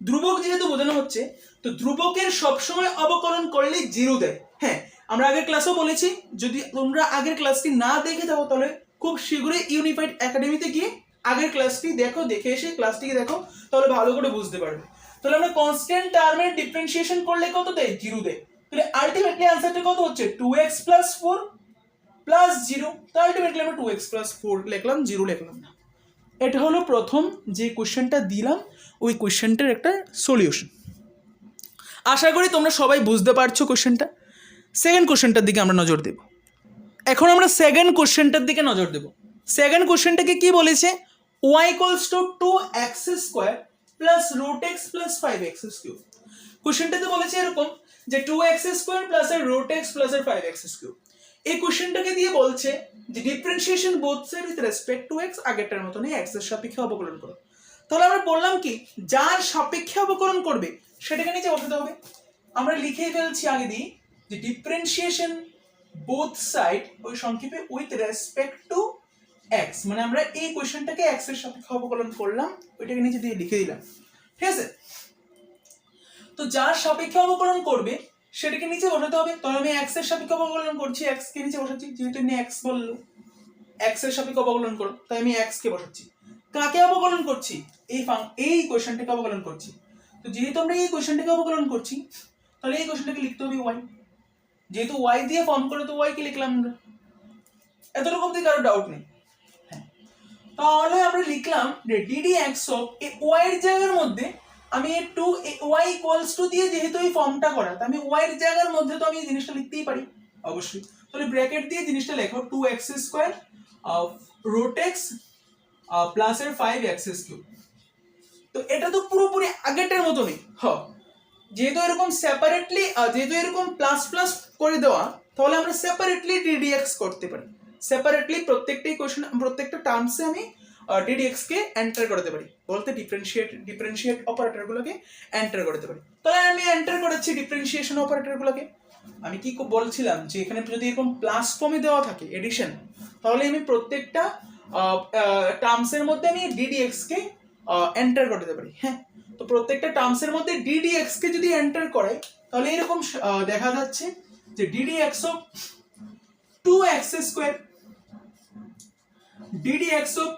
ধ্রুবক যেহেতু বোঝানো হচ্ছে, তো ধ্রুবকের সবসময় অবকলন করলে 0 দেয়। হ্যাঁ, আমরা আগের ক্লাসেও বলেছি, যদি তোমরা আগের ক্লাসটি না দেখে থাকো তাহলে খুব শীঘ্রই ইউনিফাইড একাডেমিতে গিয়ে আগের ক্লাসটি দেখো, দেখে এসে ক্লাসটিকে দেখো, তাহলে ভালো করে বুঝতে পারবে। তাহলে আমরা কনস্ট্যান্ট টার্মের ডিফারেন্সিয়েশন করলে কত দেয়, 0 দেয়। তাহলে আলটিমেটলি आंसरটা কত হচ্ছে 2x + 4 + 0। তো আলটিমেটলি আমরা 2x + 4 লিখলাম, 0 লিখলাম না। এটা হলো প্রথম যে কোশ্চেনটা দিলাম, ওই কোশ্চেনটার একটা সলিউশন। আশা করি তোমরা সবাই বুঝতে পারছো কোশ্চেনটা। সেকেন্ড কোশ্চেনটার দিকে আমরা নজর দেব। এখন আমরা সেকেন্ড কোশ্চেনটার দিকে নজর দেব। সেকেন্ড কোশ্চেনটাকে কি বলেছে, y = 2x² + √x + 5x³ কোশ্চেনটাতে বলেছে এরকম যে 2x² + √x + 5x³। এই কোশ্চেনটাকে দিয়ে বলছে যে differentiation both side with respect to x, আগেরটার মতনই x এর সাপেক্ষে অবকলন করো। তাহলে আমরা বললাম কি, যার সাপেক্ষে অবকলন করবে সেটাকে নিচে বসাতে হবে। আমরা লিখে ফেলছি আগে দিই যে ডিফারেন্সিয়েশন বোথ সাইড, ওই সংক্ষেপে উইথ রেসপেক্ট টু x, মানে আমরা এই কোশ্চেনটাকে x এর সাপেক্ষে অবকলন করলাম, ওইটাকে নিচে দিয়ে লিখে দিলাম। ঠিক আছে, তো যার সাপেক্ষে অবকলন করবে সেটাকে নিচে বসাতে হবে। তাহলে আমি x এর সাপেক্ষে অবকলন করছি, x কে নিচে বসাচ্ছি, যেহেতু এমনি x বললো x এর সাপেক্ষে অবকলন করো, তাই আমি x কে বসাচ্ছি। কাকে অবকলন করছি, এই কোশ্চেনটাকে অবকলন করছি। তো যেহেতু আমরা এই কোশ্চেনটাকে অবকলন করছি, তাহলে এই কোশ্চেনটাকে লিখতে হবে y। যেহেতু y দিয়ে ফর্ম করে, তো y কে লিখলাম আমরা। এতটুকু অবধি কারো ডাউট নেই? হ্যাঁ, তাহলে আমরা লিখলাম যে dd x অফ y এর জায়গার মধ্যে আমি একটু y = দিয়ে যেহেতু এই ফর্মটা করা, তো আমি y এর জায়গার মধ্যে তো আমি এই জিনিসটা লিখতেই পারি অবশ্যই। তাহলে ব্র্যাকেট দিয়ে জিনিসটা লেখো 2x² √x প্লাস এর 5x³। তো এটা তো পুরোপুরি আগেরটার মতনই। যেহেতু এরকম সেপারেটলি, যেহেতু এরকম প্লাস প্লাস করে দেওয়া, তাহলে আমরা সেপারেটলি ddx করতে পারি। সেপারেটলি প্রত্যেকটাই কোশ্চেন, প্রত্যেকটা টার্মসে আমি ddx কে এন্টার করতে পারি, বলতে ডিফারেন্সিয়েট অপারেটরগুলোকে এন্টার করতে পারি। তাহলে আমি এন্টার করেছি ডিফারেন্সিয়েশন অপারেটরগুলোকে। আমি কি বলছিলাম যে এখানে যদি এরকম প্লাস ফর্মে দেওয়া থাকে এডিশন, তাহলে আমি প্রত্যেকটা টার্মসের মধ্যে আমি ddx কে এন্টার করতে পারি। হ্যাঁ, তো প্রত্যেকটা টার্মসের মধ্যে ddx কে যদি এন্টার করে, তাহলে এরকম দেখা যাচ্ছে যে ddx of 2x² ddx of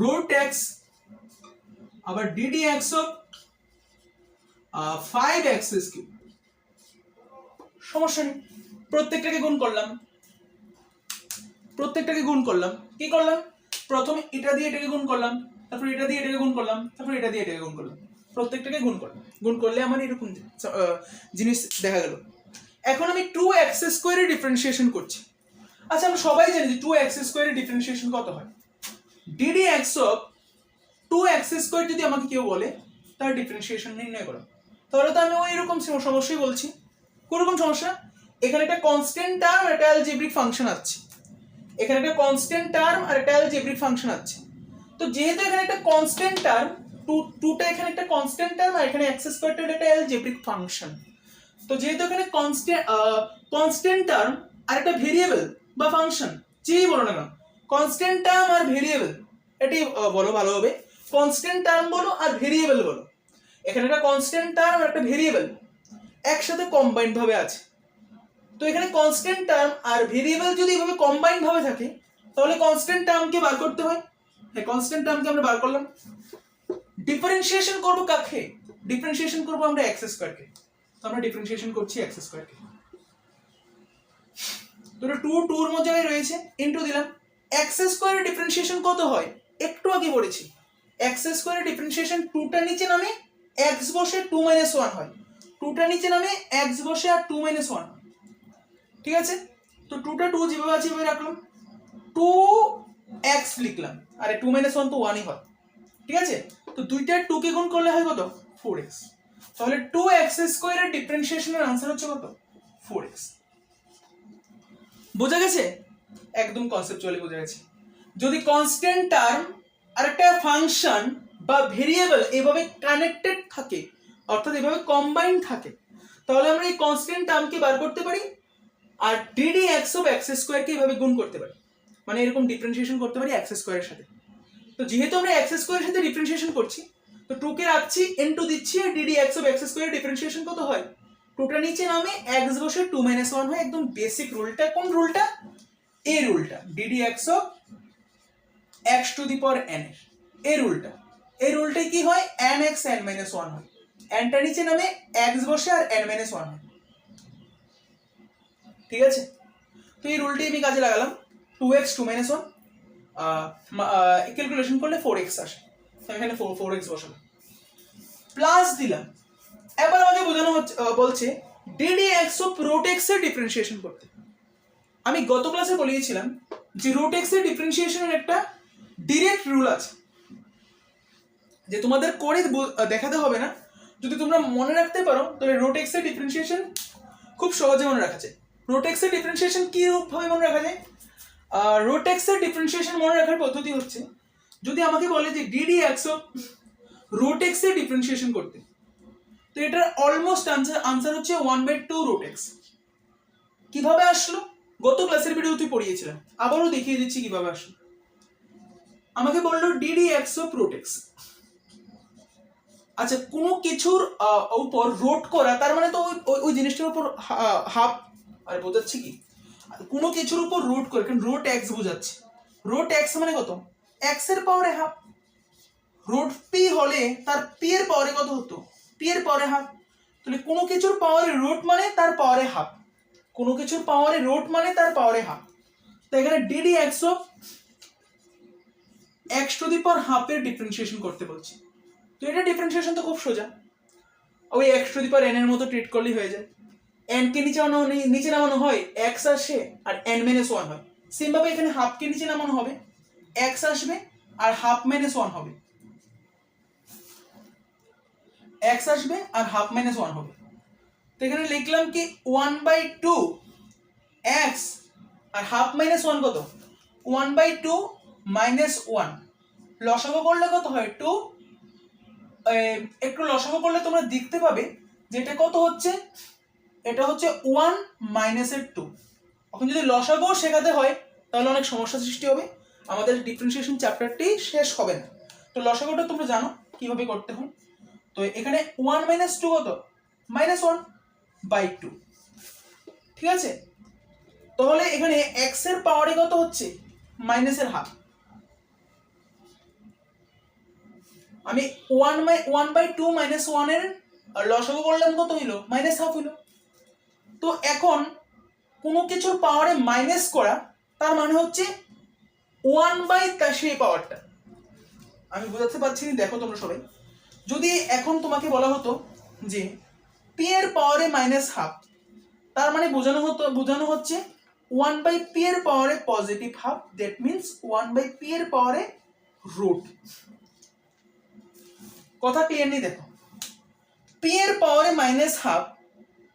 √x, আবার ddx অফ 5x³। সমস্যা নেই, প্রত্যেকটাকে গুণ করলাম, কি করলাম, প্রথমে এটা দিয়ে এটাকে গুণ করলাম, তারপর এটা দিয়ে এটাকে গুণ করলাম, তারপর এটা দিয়ে এটাকে গুণ করলাম, প্রত্যেকটাকে গুণ করলাম। গুণ করলে আমার এরকম জিনিস দেখা গেল। এখন আমি 2x² এর ডিফারেন্সিয়েশন করছি। আচ্ছা, আমরা সবাই জানি যে 2x² এর ডিফারেন্সিয়েশন কত হয়। ddx অফ 2x² যদি আমাকে কেউ বলে তার ডিফারেন্সিয়েশন নির্ণয় করো, তাহলে তো আমি ওই রকম সমস্যাই বলছি। কোনরকম সমস্যা, এখানে একটা কনস্ট্যান্ট টার্ম আর একটা অ্যালজেব্রিক ফাংশন আছে, এখানে একটা কনস্ট্যান্ট টার্ম আর একটা অ্যালজেব্রিক ফাংশন আছে। তো যেহেতু এখানে একটা কনস্ট্যান্ট টার্ম, 2টা এখানে একটা কনস্ট্যান্ট টার্ম, আর এখানে x² টা একটা অ্যালজেব্রিক ফাংশন। তো যেহেতু এখানে কনস্ট্যান্ট টার্ম আর একটা ভেরিয়েবল বা ফাংশন, যেই বলো না কেন, কনস্ট্যান্ট টার্ম আর ভেরিয়েবল, এটাই বলো ভালো হবে, কনস্ট্যান্ট টার্ম বলো আর ভেরিয়েবল বলো। এখানে একটা কনস্ট্যান্ট টার্ম আর একটা ভেরিয়েবল একসাথে কম্বাইন্ড ভাবে আছে। তো এখানে কনস্ট্যান্ট টার্ম আর ভেরিয়েবল যদি এভাবে কম্বাইন্ড ভাবে থাকে তাহলে কনস্ট্যান্ট টার্মকে বার করতে হয়। হ্যাঁ, কনস্ট্যান্ট টার্মকে আমরা বার করলাম। ডিফারেন্সিয়েশন করব কাকে? ডিফারেন্সিয়েশন করব আমরা এক্স স্কয়ারকে। তো আমরা ডিফারেন্সিয়েশন করছি এক্স স্কয়ারকে। তো 2 2 এর মধ্যে রয়েছে, ইনটু দিলাম। এক্স স্কয়ারের ডিফারেন্সিয়েশন কত হয়? একটু আগে বলেছি, এক্স স্কয়ারের ডিফারেন্সিয়েশন 2টার নিচে নামে x বসে 2 - 1 হয়। 2টার নিচে নামে x বসে আর 2 - 1 হয়। ঠিক আছে? তো 2টা 2 যেভাবে আছে এভাবে রাখলাম, 2x লিখলাম, আরে 2 - 1 তো 1ই হয়। ঠিক আছে? তো দুইটার 2 কে গুণ করলে হয় কত? 4x। তাহলে 2x স্কয়ারের ডিফারেন্সিয়েশনের आंसर হচ্ছে কত? 4x। বোঝা গেছে? একদম কনসেপচুয়ালি বোঝা গেছে। যদি কনস্ট্যান্ট টার্ম আর একটা ফাংশন বা ভেরিয়েবল এভাবে কানেক্টেড থাকে, অর্থাৎ এভাবে কম্বাইন্ড থাকে, তাহলে আমরা এই কনস্ট্যান্ট টার্মকে বার করতে পারি আর ddx অফ x স্কয়ারকে এভাবে গুণ করতে পারি, মানে এরকম ডিফারেন্সিয়েশন করতে পারি x স্কয়ারের সাথে। তো যেহেতু আমরা x স্কয়ারের সাথে ডিফারেন্সিয়েশন করছি, তো 2 কে রাখছি, ইনটু দিচ্ছি, আর ddx অফ x স্কয়ারের ডিফারেন্সিয়েশন কত হয়? 2টার নিচে নামে x বসে 2 - 1 হয়। একদম বেসিক রুলটা। কোন রুলটা? এই রুলটা, ddx of x to the power n এর এই রুলটা। এই রুলটাই কি হয়? nx n - 1 হয়। n টার নিচে নামে x বসে আর n - 1 হয়। ঠিক আছে? তো এই রুলটি আমি কাজে লাগালাম। 2x 2 - 1 ক্যালকুলেশন করলে 4x আসে। আমি এখানে 4x বসালাম, প্লাস দিলাম। এবার আমাকে বোঝানো হচ্ছে, বলছে ddx অফ root x এর ডিফারেন্সিয়েশন করতে। আমি গত ক্লাসে বলিয়েছিলাম যে root x এর ডিফারেন্সিয়েশনের একটা ডাইরেক্ট রুল আছে, যে তোমাদের করে দেখাতে হবে না। যদি তোমরা মনে রাখতে পারো তাহলে root x এর ডিফারেন্সিয়েশন খুব সহজে মনে রাখা যায়। root x এর ডিফারেন্সিয়েশন কি রূপভাবে মনে রাখা যায়? root x এর ডিফারেন্সিয়েশন মনে রাখার পদ্ধতি হচ্ছে, যদি আমাকে বলে যে ddx অফ root x এর ডিফারেন্সিয়েশন করতে, তো এটার অলমোস্ট আনসার হচ্ছে 1/2 root x। কিভাবে আসলো? গত ক্লাসের ভিডিওতে পড়িয়েছিলাম, আবারও দেখিয়ে দিচ্ছি কিভাবে আসলো। আমাকে বললো ddx অফ root x। আচ্ছা, কোনো কিছুর উপর রোট করা, তার মানে তো ওই জিনিসটার উপর হাফ, আর বোঝাচ্ছে কি কোনো কিছুর উপর রোট করে, কারণ রোট x বোঝাচ্ছে। রোট x মানে কত? x এর পাওয়ারে হাফ। রোট p হলে তার p এর পাওয়ারে কত হতো? p এর পাওয়ারে হাফ। তাহলে কোনো কিছুর পাওয়ারে রোট মানে তার পাওয়ারে হাফ। কোনো কিছুর পাওয়ারে রোট মানে তার পাওয়ারে হাফ। তো এখানে ddx of x to the power half এর ডিফারেন্সিয়েশন করতে বলছি। তো এটা ডিফারেন্সিয়েশন তো খুব সোজা, ওই x to the power n এর মতো ট্রিট করলেই হয়ে যায়। n কে নিচে নামানো হয়, x আসে আর n - 1 হয়। সেম ভাবে এখানে হাফ কে নিচে নামানো হবে, x আসবে আর হাফ - 1 হবে। x আসবে আর হাফ - 1 হবে। তো এখানে লিখলাম কি 1/2 x আর হাফ - 1 কত? 1/2 - 1। লসাগু করলে কত হয়? 2। একটু লসাগু করলে তোমরা দেখতে পাবে যে এটা কত হচ্ছে। এটা হচ্ছে 1 - 2। এখন যদি লসাগু শেখাতে হয় তাহলে অনেক সমস্যা সৃষ্টি হবে, আমাদের ডিফারেন্সিয়েশন চ্যাপ্টারটি শেষ হবে না। তো লসাগুটা তোমরা জানো কিভাবে করতে হয়। তো এখানে 1 - 2 কত? -1/2। ঠিক আছে? তাহলে এখানে x এর পাওয়ারে কত হচ্ছে? মাইনাসের হাফ। আমি 1/2 - 1 এর লসাগু করলাম, কত হইল? -1/2 হইল। তো এখন কোনো কিছুর পাওয়ারে মাইনাস করা, তার মানে হচ্ছে 1/, সেই পাওয়ারটা আমি বোঝাতে পারছি না, দেখো তোমরা সবাই। যদি এখন তোমাকে বলা হতো যে p এর পাওয়ারে -1/2, তার মানে বোঝানো হচ্ছে 1/p এর পাওয়ারে positive half, that means 1/p এর পাওয়ারে রুট। কথা ক্লিয়ারলি দেখো, p এর পাওয়ারে -1/2,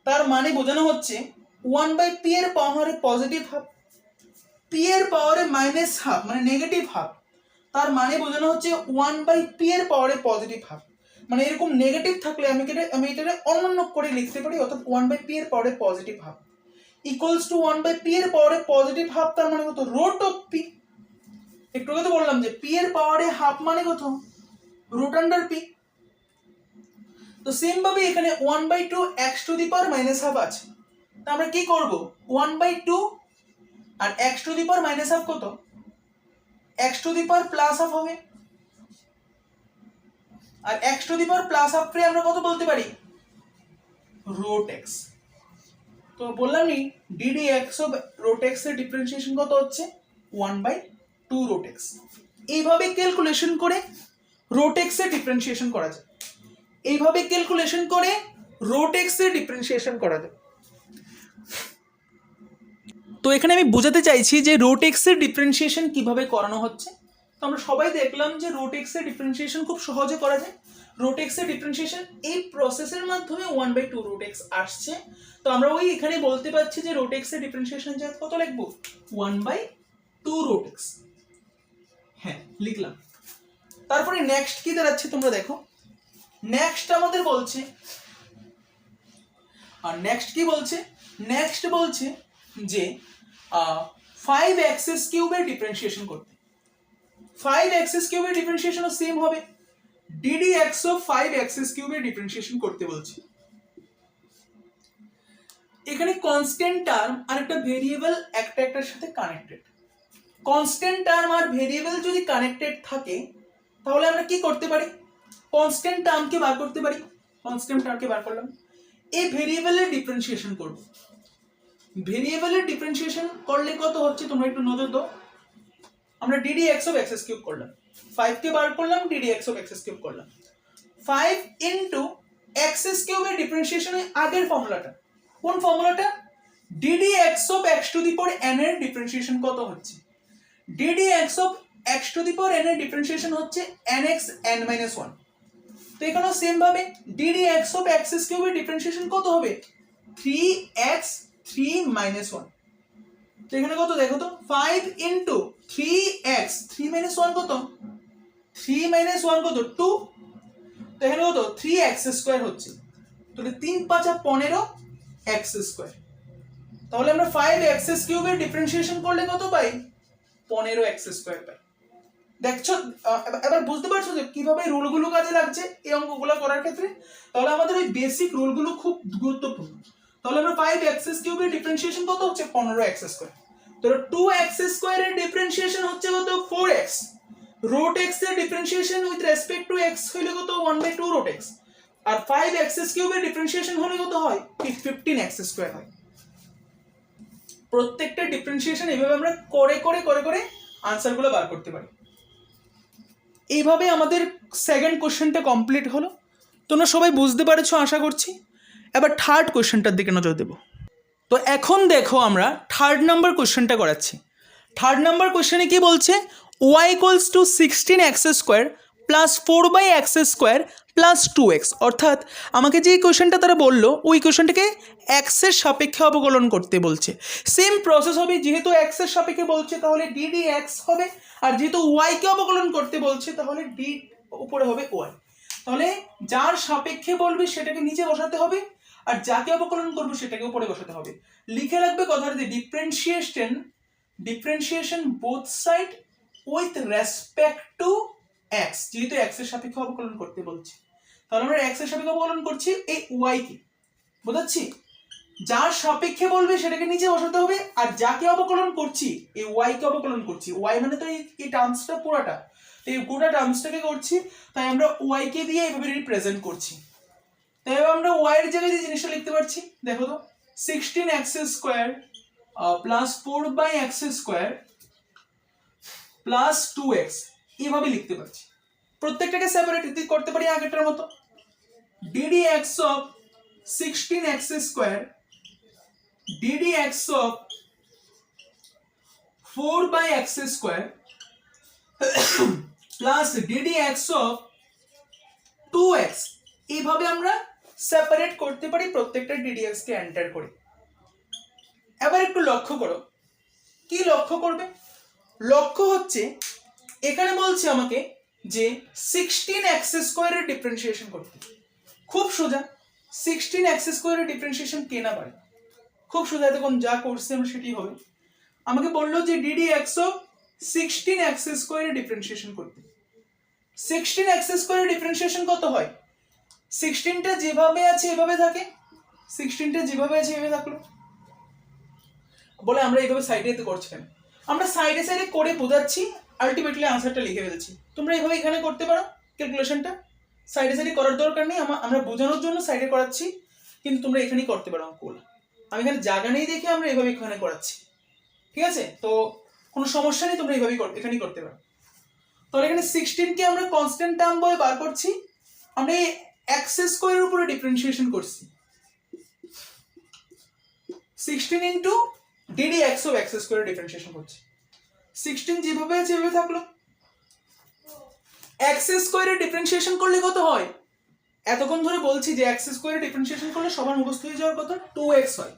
তার মানে বোঝানো হচ্ছে 1/p এর পাওয়ারে পজিটিভ হাফ। p এর পাওয়ারে -1/2 মানে নেগেটিভ হাফ, তার মানে বোঝানো হচ্ছে 1/p এর পাওয়ারে পজিটিভ হাফ। মানে এরকম নেগেটিভ থাকলে আমি এটা অন্য করে লিখতে পারি, অর্থাৎ 1/p এর পাওয়ারে positive half equals to 1/p এর পাওয়ারে পজিটিভ হাফ, তার মানে কত? Root of p। একটু আগে তো বললাম যে p এর পাওয়ারে হাফ মানে কত? Root under p। তো সেম ভাবে এখানে 1/2 x to the power minus half আছে, তো আমরা কি করব 1/2 আর x to the power minus half কত, x to the power plus half হবে, আর x to the power plus half কে আমরা কত বলতে পারি, রুট x। তো বললাম নি ddx অফ রুট x এর ডিফারেন্সিয়েশন কত হচ্ছে 1/2 রুট x। এইভাবে ক্যালকুলেশন করে রুট x এর ডিফারেন্সিয়েশন করা যায়, এইভাবে ক্যালকুলেশন করে রুট x এর ডিফারেন্সিয়েশন করা যায়। তো এখানে আমি বোঝাতে চাইছি যে রুট x এর ডিফারেন্সিয়েশন কিভাবে করানো হচ্ছে। তো আমরা সবাই দেখলাম যে রুট x এর ডিফারেন্সিয়েশন খুব সহজে করা যায়। রুট x এর ডিফারেন্সিয়েশন এই প্রসেসের মাধ্যমে 1/2 রুট x আসছে। তো আমরা ওই এখানে বলতে পারছি যে রুট x এর ডিফারেন্সিয়েশন যা কত লিখব 1/2 রুট x। হ্যাঁ লিখলাম। তারপরে নেক্সট কি দাঁড়াচ্ছে তোমরা দেখো, নেক্সট আমাদের বলছে, আর নেক্সট কি বলছে, নেক্সট বলছে যে 5x কিউবের ডিফারেন্সিয়েশন করতে। 5x কিউবের ডিফারেন্সিয়েশনও সেম হবে, ddx অফ 5x কিউবের ডিফারেন্সিয়েশন করতে বলছি। এখানে কনস্ট্যান্ট টার্ম আর একটা ভেরিয়েবল একটা একটার সাথে কানেক্টেড। কনস্ট্যান্ট টার্ম আর ভেরিয়েবল যদি কানেক্টেড থাকে তাহলে আমরা কি করতে পারি, কনস্ট্যান্ট টার্মকে বার করতে পারি। কনস্ট্যান্ট টার্মকে বার করলাম, এই ভেরিয়েবলের ডিফারেন্সিয়েশন করব। ভেরিয়েবলের ডিফারেন্সিয়েশন করলে কত হচ্ছে তোমরা একটু নজর দাও। আমরা ddx অফ x কিউব করলাম, 5 কে বার করলাম, ddx অফ x কিউব করলাম। 5 ইনটু x কিউবের ডিফারেন্সিয়েশনের আগের ফর্মুলাটা, কোন ফর্মুলাটা, ddx of x to the power n এর ডিফারেন্সিয়েশন কত হচ্ছে, ddx of x to the power n এর ডিফারেন্সিয়েশন হচ্ছে nx n minus 1। তো এখানেও সেম ভাবে ddx অফ x কিউবের ডিফারেন্সিয়েশন কত হবে 3x 3 minus 1। তো এখানে কত দেখো তো 5 ইনটু 3x 3 minus 1 কত, 3 minus 1 কত 2। তো এখানে কত 3x স্কয়ার হচ্ছে, তাহলে 3 5 15 x স্কয়ার। তাহলে আমরা 5x কিউবের ডিফারেন্সিয়েশন করলে কত পাই 15x স্কয়ার পাই। দেখছো এবার বুঝতে পারছো যে কিভাবে রুলগুলো কাজে লাগছে এই অঙ্কগুলো করার ক্ষেত্রে। তাহলে আমাদের ওই বেসিক রুলগুলো খুব গুরুত্বপূর্ণ। তাহলে আমরা 5x কিউবের ডিফারেন্সিয়েশন কত হচ্ছে 15x স্কয়ার, তাহলে 2x স্কয়ারের ডিফারেন্সিয়েশন হচ্ছে কত 4x, রুট x এর differentiation with respect to x হইলে কত 1/2 রুট x, আর 5x কিউবের ডিফারেন্সিয়েশন হলে কত হয় 15x স্কয়ার হয়। প্রত্যেকটা ডিফারেন্সিয়েশন এইভাবে আমরা করে করে করে করে আনসারগুলো বার করতে পারি। এইভাবে আমাদের সেকেন্ড কোশ্চেনটা কমপ্লিট হলো। তোমরা সবাই বুঝতে পেরেছো আশা করছি। এবার থার্ড কোশ্চেনটার দিকে নজর দেব। তো এখন দেখো আমরা থার্ড নাম্বার কোশ্চেনটা করাচ্ছি। থার্ড নাম্বার কোশ্চেনে কি বলছে, y equals to 16x square plus 4/x square plus 2x। অর্থাৎ আমাকে যে কোশ্চেনটা তারা বললো ওই কোশ্চেনটাকে এক্সের সাপেক্ষে অবকলন করতে বলছে। সেম প্রসেস হবে, যেহেতু এক্সের সাপেক্ষে বলছে তাহলে ddx হবে, আর যেহেতু ওয়াইকে অবকলন করতে বলছে তাহলে d উপরে হবে ওয়াই। তাহলে যার সাপেক্ষে বলবে সেটাকে নিচে বসাতে হবে, আর যাকে অবকলন করবো সেটাকে উপরে বসাতে হবে। লিখে রাখবে কথাটাতে differentiation both side with respect to x, যেহেতু x এর সাপেক্ষে অবকলন করতে বলছে তাহলে আমরা x এর সাপেক্ষে অবকলন করছি এই y কে, বুঝাচ্ছি। যার সাপেক্ষে বলবে সেটাকে নিচে বসাতে হবে, আর যাকে অবকলন করছি এই y কে অবকলন করছি, y মানে তো এই টার্মসটা পুরোটা, এই গোটা টার্মসটাকে করছি, তাই আমরা y কে দিয়ে এইভাবে রিপ্রেজেন্ট করছি। তাই আমরা y এর জায়গায় যে জিনিসটা লিখতে পারছি দেখো তো 16x square plus 4/x square plus 2x এইভাবে লিখতে পারছি। প্রত্যেকটাকে সেপারেট করতে পারি আগেরটার মতো, ddx of 16x square ddx of 4/x square plus ddx of 2x এইভাবে আমরা সেপারেট করতে পারি প্রত্যেকটা ddx কে এন্টার করে। এবার একটু লক্ষ্য করো, কি লক্ষ্য করবে, লক্ষ্য হচ্ছে এখানে বলছে আমাকে যে 16x স্কয়ারের ডিফারেন্সিয়েশন করতে। খুব সোজা, 16x স্কয়ারের ডিফারেন্সিয়েশন কে না পারে, খুব সোজা, তখন যা করছি আমরা সেটাই হবে। আমাকে বললো যে ddx অফ 16x স্কয়ারের ডিফারেন্সিয়েশন করতে। 16x স্কয়ারের ডিফারেন্সিয়েশন কত হয়, 16টা যেভাবে আছে এভাবে থাকে, 16টা যেভাবে আছে এভাবে থাকলো, বলে আমরা এইভাবে সাইডে করছি কেন? আমরা সাইডে সাইডে করে বোঝাচ্ছি, আলটিমেটলি আনসারটা লিখে ফেলেছি। তোমরা এইভাবে এখানে করতে পারো ক্যালকুলেশনটা, সাইডে সাইডে করার দরকার নেই, আমরা বোঝানোর জন্য সাইডে করাচ্ছি, কিন্তু তোমরা এখানেই করতে পারো অঙ্কগুলো। আমি এখানে জায়গা নেই দেখে আমরা এইভাবে এখানে করাচ্ছি, ঠিক আছে? তো কোনো সমস্যা নেই, তোমরা এইভাবেই এখানেই করতে পারো। তাহলে এখানে 16কে আমরা কনস্ট্যান্ট টার্ম বলে বার করছি, আমরা এই এক্স স্কোয়ারের উপরে ডিফারেন্সিয়েশন করছি। 16 into DD x of x স্কোয়ারের ডিফারেন্সিয়েশন করছি। 16 যেভাবে আছে এভাবে থাকলো। এক্স স্কোয়ারের ডিফারেন্সিয়েশন করলে কত হয়? এতক্ষণ ধরে বলছি যে এক্স স্কোয়ারের ডিফারেন্সিয়েশন করলে সবার মুখস্থ হয়ে যাওয়ার কথা 2x হয়।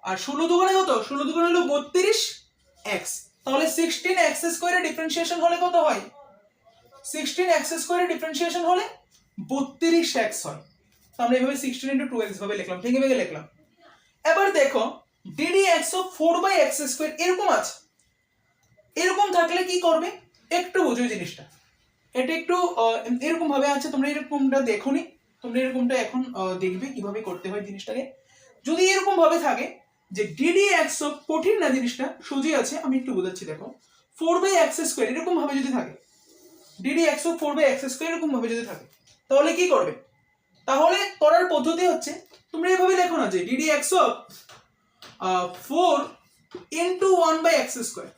আর 16 দুগুণে কত? 16 দুগুণে হলো 32x। তাহলে 16 এক্স স্কোয়ারের ডিফারেন্সিয়েশন হলে কত হয়? 16 এক্স স্কোয়ারের ডিফারেন্সিয়েশন হলে 32x হয়। তো আমরা এইভাবে 16 ইন্টু 2x ভাবে লিখলাম, ভেঙে ভেঙে লিখলাম। এবার দেখো DD x of 4/x square এরকম আছে, এরকম থাকলে কি করবে একটু বুঝো জিনিসটা। এটা একটু এরকম ভাবে আছে, তোমরা এরকমটা দেখোনি, তোমরা এরকমটা এখন দেখবে কিভাবে করতে হয় জিনিসটাকে। যদি এরকম ভাবে থাকে যে ডিডি এক্স অফ, কঠিন না জিনিসটা, সোজা আছে, আমি একটু বোঝাচ্ছি। দেখো 4/x স্কোয়ার এরকম ভাবে যদি থাকে, DD x of 4/x square এরকম ভাবে যদি থাকে, তাহলে কি করবে? তাহলে করার পদ্ধতি হচ্ছে তোমরা এইভাবে লেখো না যে d d x of 4 into 1/x square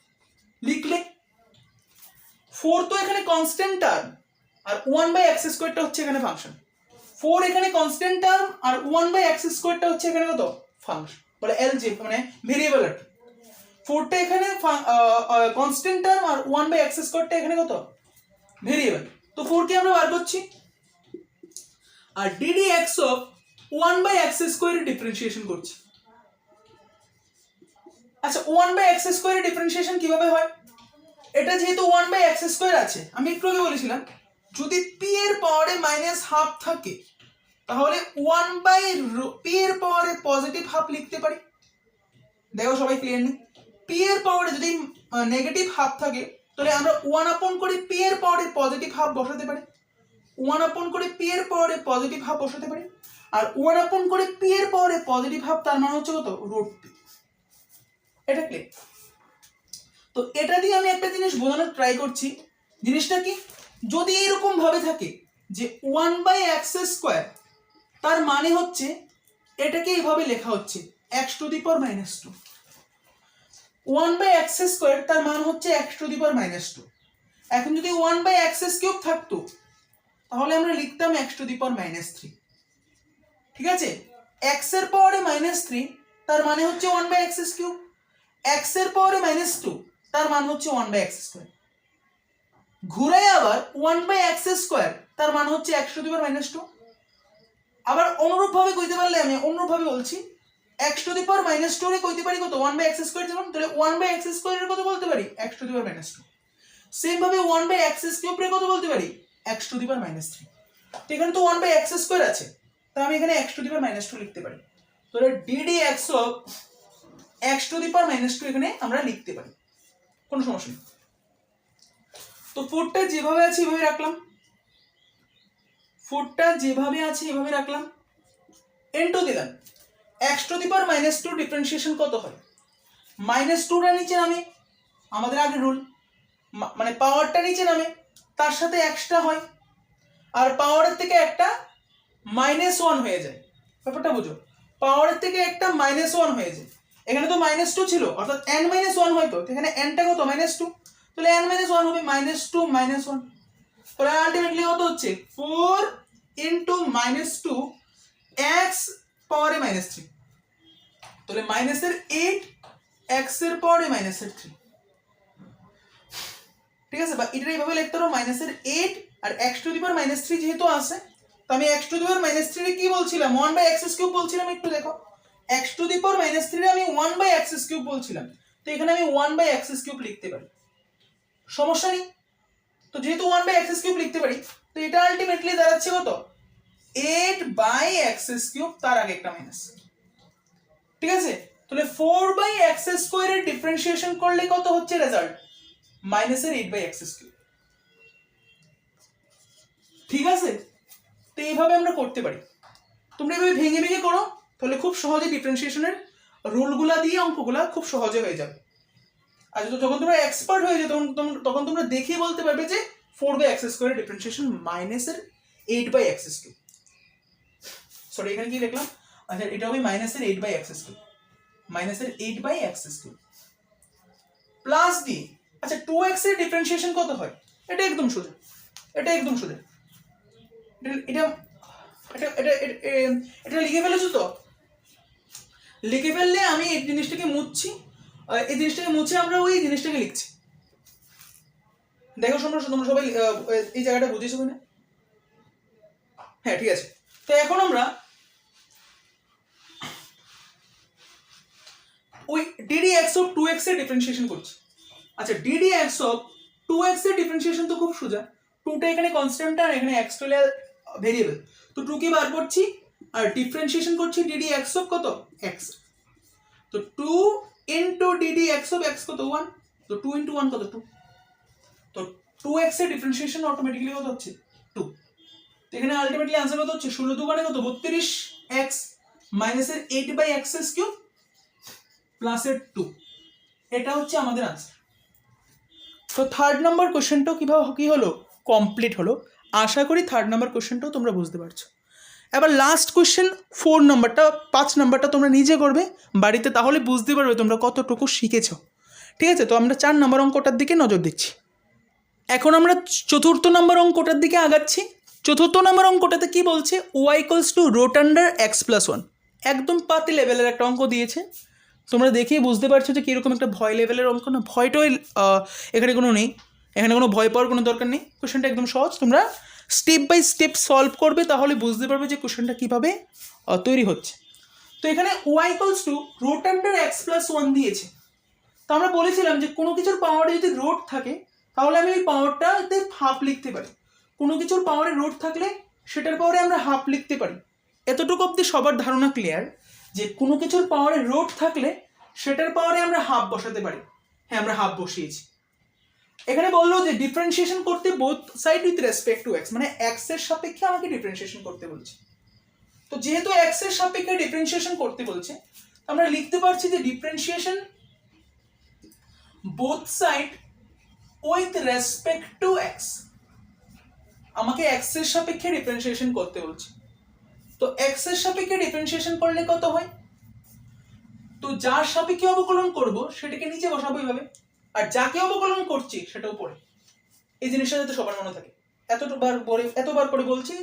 লিখলে, 4 তো এখানে কনস্ট্যান্ট টার্ম আর 1/x স্কোয়ারটা হচ্ছে এখানে ফাংশন। 4 এখানে কনস্ট্যান্ট টার্ম আর 1/x স্কোয়ারটা হচ্ছে এখানে কত? ফাংশন, বলে এলজেব মানে ভেরিয়েবল আর কি। 4টা এখানে কনস্ট্যান্ট টার্ম আর 1/x স্কোয়ারটা এখানে কত? ভেরিয়েবল। তো 4 কে আমরা বার করছি, আর ডিডি এক্স অফ 1/x স্কোয়ারের ডিফারেন্সিয়েশন করছি। আচ্ছা 1/x স্কোয়ারের ডিফারেন্সিয়েশন কিভাবে হয়? এটা যেহেতু 1/x স্কোয়ার আছে, আমি একটু আগে বলেছিলাম যদি p এর পাওয়ারে -12 থাকে তাহলে 1/p এর পাওয়ারে পজিটিভ হাফ লিখতে পারি। দেখো সবাই ক্লিয়ার নেই? p এর পাওয়ারে যদি নেগেটিভ হাফ থাকে তাহলে আমরা 1 করে p এর পাওয়ারে পজিটিভ হাফ বসাতে পারি, 1 করে p এর পাওয়ারে পজিটিভ হাফ বসাতে পারি। আর 1 করে p এর পাওয়ারে পজিটিভ হাফ, তার মানে হচ্ছে কত? √p। এটা ক্লিয়ার? তো এটা দিয়ে আমি একটা জিনিস বোঝানোর ট্রাই করছি। জিনিসটা কি? যদি এরকম ভাবে থাকে যে 1/x স্কোয়ার, তার মানে হচ্ছে এটাকে এইভাবে লেখা হচ্ছে x⁻²। 1/x স্কোয়ার তার মান হচ্ছে x⁻²। এখন যদি 1/x³ থাকতো তাহলে আমরা লিখতাম x⁻³ ঠিক আছে? x এর পাওয়ারে -3 তার মানে হচ্ছে 1/x³, x এর পাওয়ারে -2 তার মান হচ্ছে 1/x²। ঘুরে আবার 1/x² তার মান হচ্ছে x⁻²। আবার অনুরূপ ভাবে কইতে পারলে, আমি অনুরূপ ভাবে বলছি, x⁻² রে কইতে পারি কত? 1/x² যেমন, তাহলে 1/x² এর কত বলতে পারি? x⁻²। সেম ভাবে 1/x³ রে কত বলতে পারি? x⁻3। তো এখানে তো 1/x² আছে, তাই আমি এখানে x⁻² লিখতে পারি। তাহলে ডিডি এক্স অফ x⁻² এখানে আমরা লিখতে পারি, কোনো সমস্যা নেই। তো 4টা যেভাবে আছে এভাবে রাখলাম, 4টা যেভাবে আছে এভাবে রাখলাম, ইনটু দিলাম x⁻² ডিফারেন্সিয়েশন কত হয়? -2টা নিচে নামে, আমাদের আগে রুল, মানে পাওয়ারটা নিচে নামে, তার সাথে এক্সট্রা হয়, আর পাওয়ারের থেকে একটা -1 হয়ে যায়। ব্যাপারটা বুঝো, পাওয়ারের থেকে একটা -1 হয়ে যায়। এখানে তো -2 ছিল, অর্থাৎ n-1 হয়তো, এখানে n-টা কত? -2, তাহলে n-1 হবে -2 -1। তাহলে আলটিমেটলি কত হচ্ছে? 4 ইন্টু -2 x পাওয়ারে -3, তাহলে -8 x এর পাওয়ারে -3, ঠিক আছে? বা এটা এইভাবে লিখতে পারো -8 আর x⁻³ যেহেতু আছে, তো আমি x⁻³ কি বলছিলাম? 1/x³ বলছিলাম। একটু দেখো, x⁻³ আমি 1/x³ বলছিলাম, তো এখানে আমি 1/x³ লিখতে পারি, সমস্যা নেই। তো যেহেতু 1/x³ লিখতে পারি, তো এটা আলটিমেটলি দাঁড়াচ্ছে কত? 8/x³, তার আগে একটা মাইনাস, ঠিক আছে? তাহলে 4/x² এর ডিফারেন্সিয়েশন করলে কত হচ্ছে রেজাল্ট? -8/x³, ঠিক আছে? তো এইভাবে আমরা করতে পারি। তোমরা এইভাবে ভেঙে ভেঙে করো, তাহলে খুব সহজে ডিফারেন্সিয়েশনের রুলগুলা দিয়ে অঙ্কগুলা খুব সহজে হয়ে যাবে। আর যখন তোমরা এক্সপার্ট হয়ে যাবে তখন তোমরা দেখেই বলতে পারবে যে 4/x² ডিফারেন্সিয়েশন মাইনাসের 8/x²। সরি, এখানে কি লিখলাম? আচ্ছা, এটা হবে মাইনাসের 8/x², মাইনাসের 8/x² প্লাস দিয়ে। আচ্ছা, 2x এর ডিফারেন্সিয়েশন কত হয়? এটা একদম সোজা, এটা একদম সোজা। এটা এটা এটা এটা লিখে ফেলেছো তো? লিখে ফেললে আমি এই জিনিসটাকে মুছছি, এই জিনিসটাকে মুছে আমরা ওই জিনিসটাকে লিখছি। দেখো তোমরা সবাই এই জায়গাটা বুঝেছো কিনা? হ্যাঁ, ঠিক আছে। তো এখন আমরা ওই ddx অফ 2x এর ডিফারেন্সিয়েশন করছি। আচ্ছা, ddx অফ 2x এর ডিফারেন্সিয়েশন তো খুব সোজা। 2টা এখানে কনস্ট্যান্ট আর এখানে x টা ভেরিয়েবল, তো 2 কে বার করছি আর ডিফারেন্সিয়েশন করছি ddx অফ কত? x। তো 2 ইনটু ddx অফ x কত? 1। তো 2 ইনটু 1 কত? 2। তো 2x এর ডিফারেন্সিয়েশন অটোমেটিক্যালি কত হচ্ছে? 2। তো এখানে আলটিমেটলি आंसर কত হচ্ছে? 16 2 কত? 32x মাইনাসের 8/x³ প্লাসের 2। এটা হচ্ছে আমাদের आंसर। তো থার্ড নাম্বার কোশ্চেনটাও কি হলো? কমপ্লিট হলো। আশা করি থার্ড নাম্বার কোশ্চেনটাও তোমরা বুঝতে পারছো। এবার লাস্ট কোশ্চেন 4 নাম্বারটা, 5 নাম্বারটা তোমরা নিজে করবে বাড়িতে, তাহলে বুঝতে পারবে তোমরা কতটুকু শিখেছো। ঠিক আছে? তো আমরা 4 নাম্বার অঙ্কটার দিকে নজর দিচ্ছি। এখন আমরা চতুর্থ নাম্বার অঙ্কটার দিকে আগাচ্ছি। চতুর্থ নাম্বার অঙ্কটাতে কি বলছে? y = √x+1। একদম পাতি লেভেলের একটা অঙ্ক দিয়েছে। তোমরা দেখেই বুঝতে পারছো যে কীরকম একটা ভয় লেভেলের অঙ্ক না। ভয়টাই এখানে কোনো নেই, এখানে কোনো ভয় পাওয়ার কোনো দরকার নেই। কোশ্চেনটা একদম সহজ, তোমরা স্টেপ বাই স্টেপ সলভ করবে, তাহলে বুঝতে পারবে যে কোশ্চেনটা কীভাবে তৈরি হচ্ছে। তো এখানে y = √x+1 দিয়েছে। তো আমরা বলেছিলাম যে কোনো কিছুর পাওয়ারে যদি রুট থাকে তাহলে আমি ওই পাওয়ারটাতে হাফ লিখতে পারি। কোনো কিছুর পাওয়ারে রুট থাকলে সেটার পাওয়ারে আমরা হাফ লিখতে পারি। এতটুকু অবধি সবার ধারণা ক্লিয়ার যে কোনো কিছুর পাওয়ারে রুট থাকলে সেটার পাওয়ারে আমরা হাফ বসাতে পারি। হ্যাঁ, আমরা হাফ বসিয়েছি। এখানে বললো যে ডিফারেন্সিয়েশন করতে both side with respect to x, মানে এক্স এর সাপেক্ষে আমাকে ডিফারেন্সিয়েশন করতে বলছে। তো যেহেতু এক্স এর সাপেক্ষে ডিফারেন্সিয়েশন করতে বলছে, আমরা লিখতে পারছি যে differentiation both side with respect to x. আমাকে এক্স এর সাপেক্ষে ডিফারেন্সিয়েশন করতে বলছে। তো এক্স এর সাপেক্ষে ডিফারেন্সিয়েশন করলে কত হয়? তো যার সাপেক্ষে অবকলন করব সেটাকে নিচে বসাবো এইভাবে, আর যাকে অবকলন করছি সেটা উপরে। এই জিনিসটা যাতে সবার মনে থাকে, এতবার করে বলছি,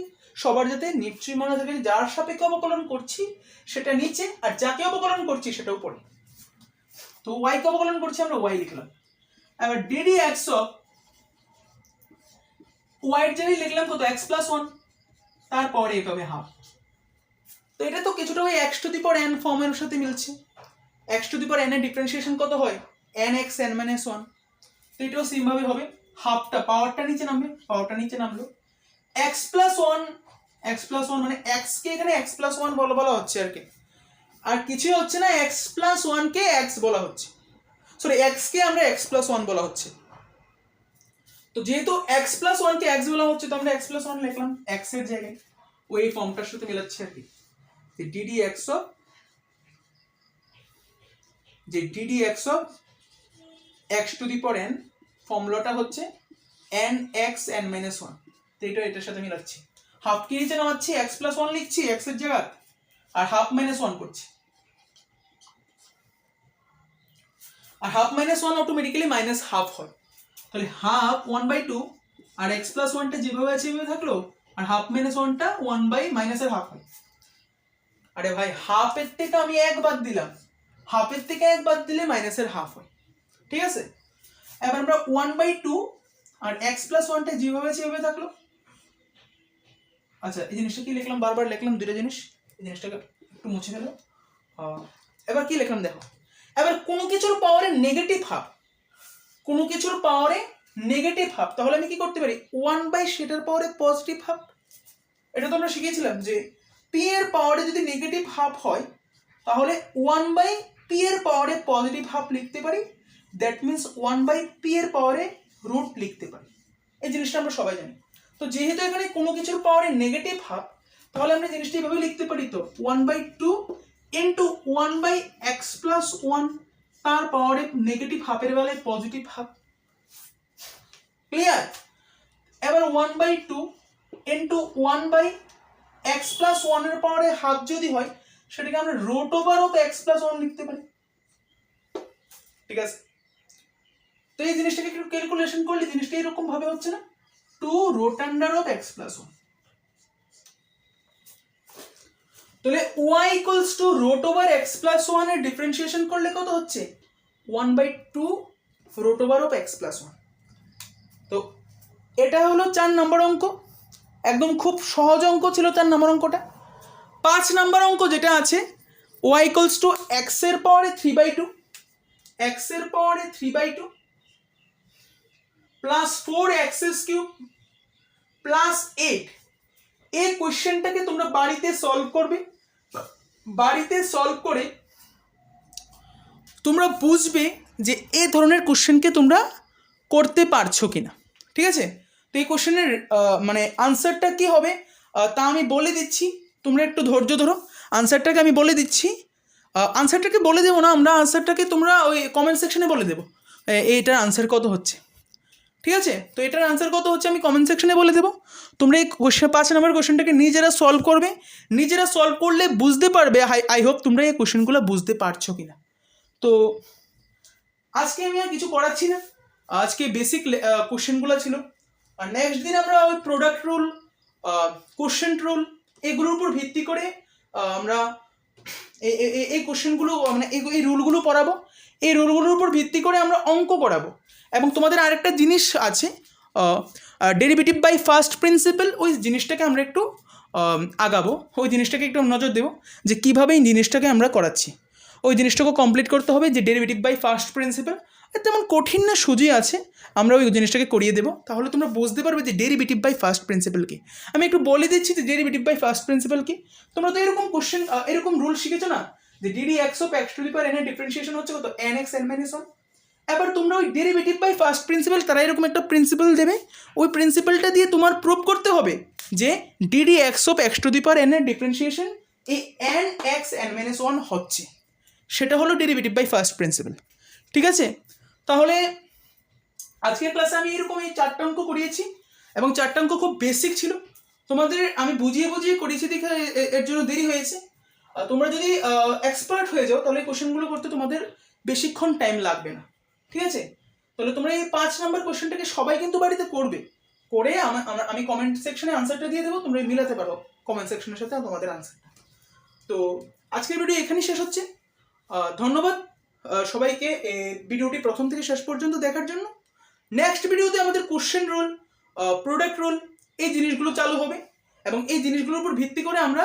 সবার যাতে নিশ্চয়ই মনে থাকে যার সাপেক্ষে অবকলন করছি সেটা নিচে, আর যাকে অবকলন করছি সেটা উপরে। তো y কে অবকলন করছি আমরা y লিখলাম। এবার ddx অফ y এর জায়গায় লিখলাম কত? x+1, তারপরে এভাবে হাফ। তো এটা তো কিছুটা ওই x⁴n ফর্মের সাথে মিলছে। x⁴n এর ডিফারেন্সিয়েশন কত হয়? nx n - 1। তো এটাও সেম ভাবে হবে, হাফটা পাওয়ারটা নিচে নামবে, পাওয়ারটা নিচে নামলো। x+1 মানে x কে এখানে x+1 বলা হচ্ছে আর কি, আর কিছুই হচ্ছে না। x+1 কে x বলা হচ্ছে, সরি x কে আমরা x+1 বলা হচ্ছে। তো যেহেতু x+1 কে x বলা হচ্ছে, তো আমরা x+1 লিখলাম x এর জায়গায়, ওই ফর্মটার সাথে মিলাচ্ছে আর কি। ddx অফ x⁴n ফর্মুলাটা হচ্ছে nx n - 1। তো এটা এটার সাথে মিলাচ্ছি, হাফ কে নিচে নামাচ্ছি, x+1 লিখছি x এর জায়গায়, আর হাফ -1 করছি। আর হাফ -1 অটোমেটিক্যালি -হাফ হয়, তাহলে হাফ 1/2, আর x+1 টা যেভাবে আছে এভাবে থাকলো, আর হাফ -1টা 1/-1/2 হয়। আরে ভাই, হাফের থেকে আমি 1 বাদ দিলাম, হাফের থেকে 1 বাদ দিলে -হাফ হয়। ঠিক আছে? এবার আমরা 1/2 আর x+1 টা যেভাবে আছে এভাবে থাকলো। আচ্ছা, এই জিনিসটা কি লিখলাম? বারবার লিখলাম দুটো জিনিস, এই জিনিসটাকে একটু মুছে ফেলো। এবার কি লিখলাম দেখো, এবার কোনো কিছুর পাওয়ারে নেগেটিভ হাফ, কোনো কিছুর পাওয়ারে নেগেটিভ হাফ, তাহলে আমি কি করতে পারি? 1/, সেটার পাওয়ারে পজিটিভ হাফ। এটা তো আমরা শিখেছিলাম যে p এর পাওয়ারে যদি নেগেটিভ হাফ হয় তাহলে 1/p এর পাওয়ারে পজিটিভ হাফ লিখতে পারি। দ্যাট মিনস 1/p এর পাওয়ারে রুট লিখতে পারি। এই জিনিসটা আমরা সবাই জানি। তো যেহেতু এখানে কোনো কিছুর পাওয়ারে নেগেটিভ হাফ, তাহলে আমরা জিনিসটা এইভাবে লিখতে পারি, তো 1/2 ইন্টু 1/x+1, তার পাওয়ারে নেগেটিভ হাফের বেলায় পজিটিভ হাফ। ক্লিয়ার? এবার 1/2 ইন্টু 1/x+1 এর পাওয়ারে হাফ যদি হয়, সেটাকে আমরা রুট ওভার অফ x+1 লিখতে পারি। ঠিক আছে, তো এই জিনিসটাকে একটু ক্যালকুলেশন করলে জিনিসটা এরকম ভাবে হচ্ছে না, 2 root under of x+1। তাহলে y equals to root over x+1 এর ডিফারেন্সিয়েশন করলে কত হচ্ছে, 1/2 root over of x+1। তো এটা হলো 4 নম্বর অঙ্ক, একদম খুব সহজ অঙ্ক ছিল 4 নম্বর অঙ্কটা। 5 নম্বর অঙ্ক যেটা আছে, y equals to x এর পাওয়ারে 3/2, x এর পাওয়ারে 3/2 প্লাস 4x³ প্লাস 8। এই কোশ্চেনটাকে তোমরা বাড়িতে সলভ করবে, বাড়িতে সলভ করে তোমরা বুঝবে যে এই ধরনের কোশ্চেনকে তোমরা করতে পারছো কিনা। ঠিক আছে, তো এই কোশ্চেনের মানে আনসারটা কি হবে তা আমি বলে দিচ্ছি, তোমরা একটু ধৈর্য ধরো। আনসারটাকে আমি বলে দিচ্ছি, আনসারটাকে বলে দেবো না আমরা, আনসারটাকে তোমরা ওই কমেন্ট সেকশনে বলে দেবো এইটার আনসার কত হচ্ছে। ঠিক আছে, তো এটার আনসার কত হচ্ছে আমি কমেন্ট সেকশনে বলে দেবো। তোমরা এই কোশ্চেন 5 নম্বর কোশ্চেনটাকে নিজেরা সলভ করবে, নিজেরা সলভ করলে বুঝতে পারবে, আই হোপ তোমরা এই কোশ্চেনগুলো বুঝতে পারছো কিনা। তো আজকে আমি আর কিছু করাচ্ছি না, আজকে বেসিক কোশ্চেনগুলো ছিল, আর নেক্সট দিন আমরা ওই প্রোডাক্ট রুল, কোশ্চেন রুল এগুলোর উপর ভিত্তি করে আমরা এই কোশ্চেনগুলো মানে এই রুলগুলো পড়াবো, এই রুলগুলোর উপর ভিত্তি করে আমরা অঙ্ক করাবো। এবং তোমাদের আরেকটা জিনিস আছে, ডেরিভেটিভ বাই ফার্স্ট প্রিন্সিপাল, ওই জিনিসটাকে আমরা একটু আগাবো, ওই জিনিসটাকে একটু নজর দেবো যে কীভাবে এই জিনিসটাকে আমরা করাচ্ছি। ওই জিনিসটাকে কমপ্লিট করতে হবে, যে ডেরিভেটিভ বাই ফার্স্ট প্রিন্সিপাল, তেমন কঠিন না, সোজা আছে, আমরা ওই জিনিসটাকে করিয়ে দেবো। তাহলে তোমরা বুঝতে পারবে যে ডেরিভেটিভ বাই ফার্স্ট প্রিন্সিপাল কি। আমি একটু বলে দিচ্ছি যে ডেরিভেটিভ বাই ফার্স্ট প্রিন্সিপাল কি। তোমরা তো এরকম কোশ্চেন, এরকম রুল শিখেছো না, যে ddx অফ x⁴n এর ডিফারেন্সিয়েশন হচ্ছে কত, nx n - 1। এবার তোমরা ওই ডেরিভেটিভ বাই ফার্স্ট প্রিন্সিপাল, তারা এরকম একটা প্রিন্সিপাল দেবে, ওই প্রিন্সিপালটা দিয়ে তোমার প্রুভ করতে হবে যে ddx অফ x⁴n এর ডিফারেন্সিয়েশন এই nx n - 1 হচ্ছে, সেটা হলো ডেরিভেটিভ বাই ফার্স্ট প্রিন্সিপাল। ঠিক আছে, তাহলে আজকের ক্লাসে আমি এরকম এই 4টা অঙ্ক করিয়েছি, এবং 4টা অঙ্ক খুব বেসিক ছিল, তোমাদের আমি বুঝিয়ে বুঝিয়ে করিয়েছি দেখে এর জন্য দেরি হয়েছে। তোমরা যদি এক্সপার্ট হয়ে যাও তাহলে কোশ্চেনগুলো করতে তোমাদের বেশিক্ষণ টাইম লাগবে না। ঠিক আছে, তাহলে তোমরা এই 5 নম্বর কোশ্চেনটাকে সবাই কিন্তু বাড়িতে করবে, করে আমি কমেন্ট সেকশনে আনসারটা দিয়ে দেবো, তোমরা মিলাতে পারো কমেন্ট সেকশনের সাথে তোমাদের আনসারটা। তো আজকের ভিডিও এখানেই শেষ হচ্ছে, ধন্যবাদ সবাইকে ভিডিওটি প্রথম থেকে শেষ পর্যন্ত দেখার জন্য। নেক্সট ভিডিওতে আমাদের কোশ্চেন রুল, প্রোডাক্ট রুল এই জিনিসগুলো চালু হবে, এবং এই জিনিসগুলোর উপর ভিত্তি করে আমরা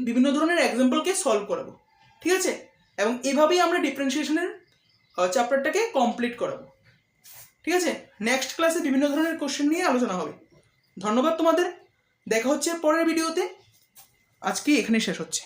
বিভিন্ন ধরনের এক্সাম্পলকে সলভ করাবো। ঠিক আছে, এবং এভাবেই আমরা ডিফারেন্সিয়েশনের চ্যাপ্টারটাকে কমপ্লিট করাবো। ঠিক আছে, নেক্সট ক্লাসে বিভিন্ন ধরনের কোশ্চেন নিয়ে আলোচনা হবে। ধন্যবাদ তোমাদের, দেখা হচ্ছে পরের ভিডিওতে, আজকে এখানেই শেষ হচ্ছে।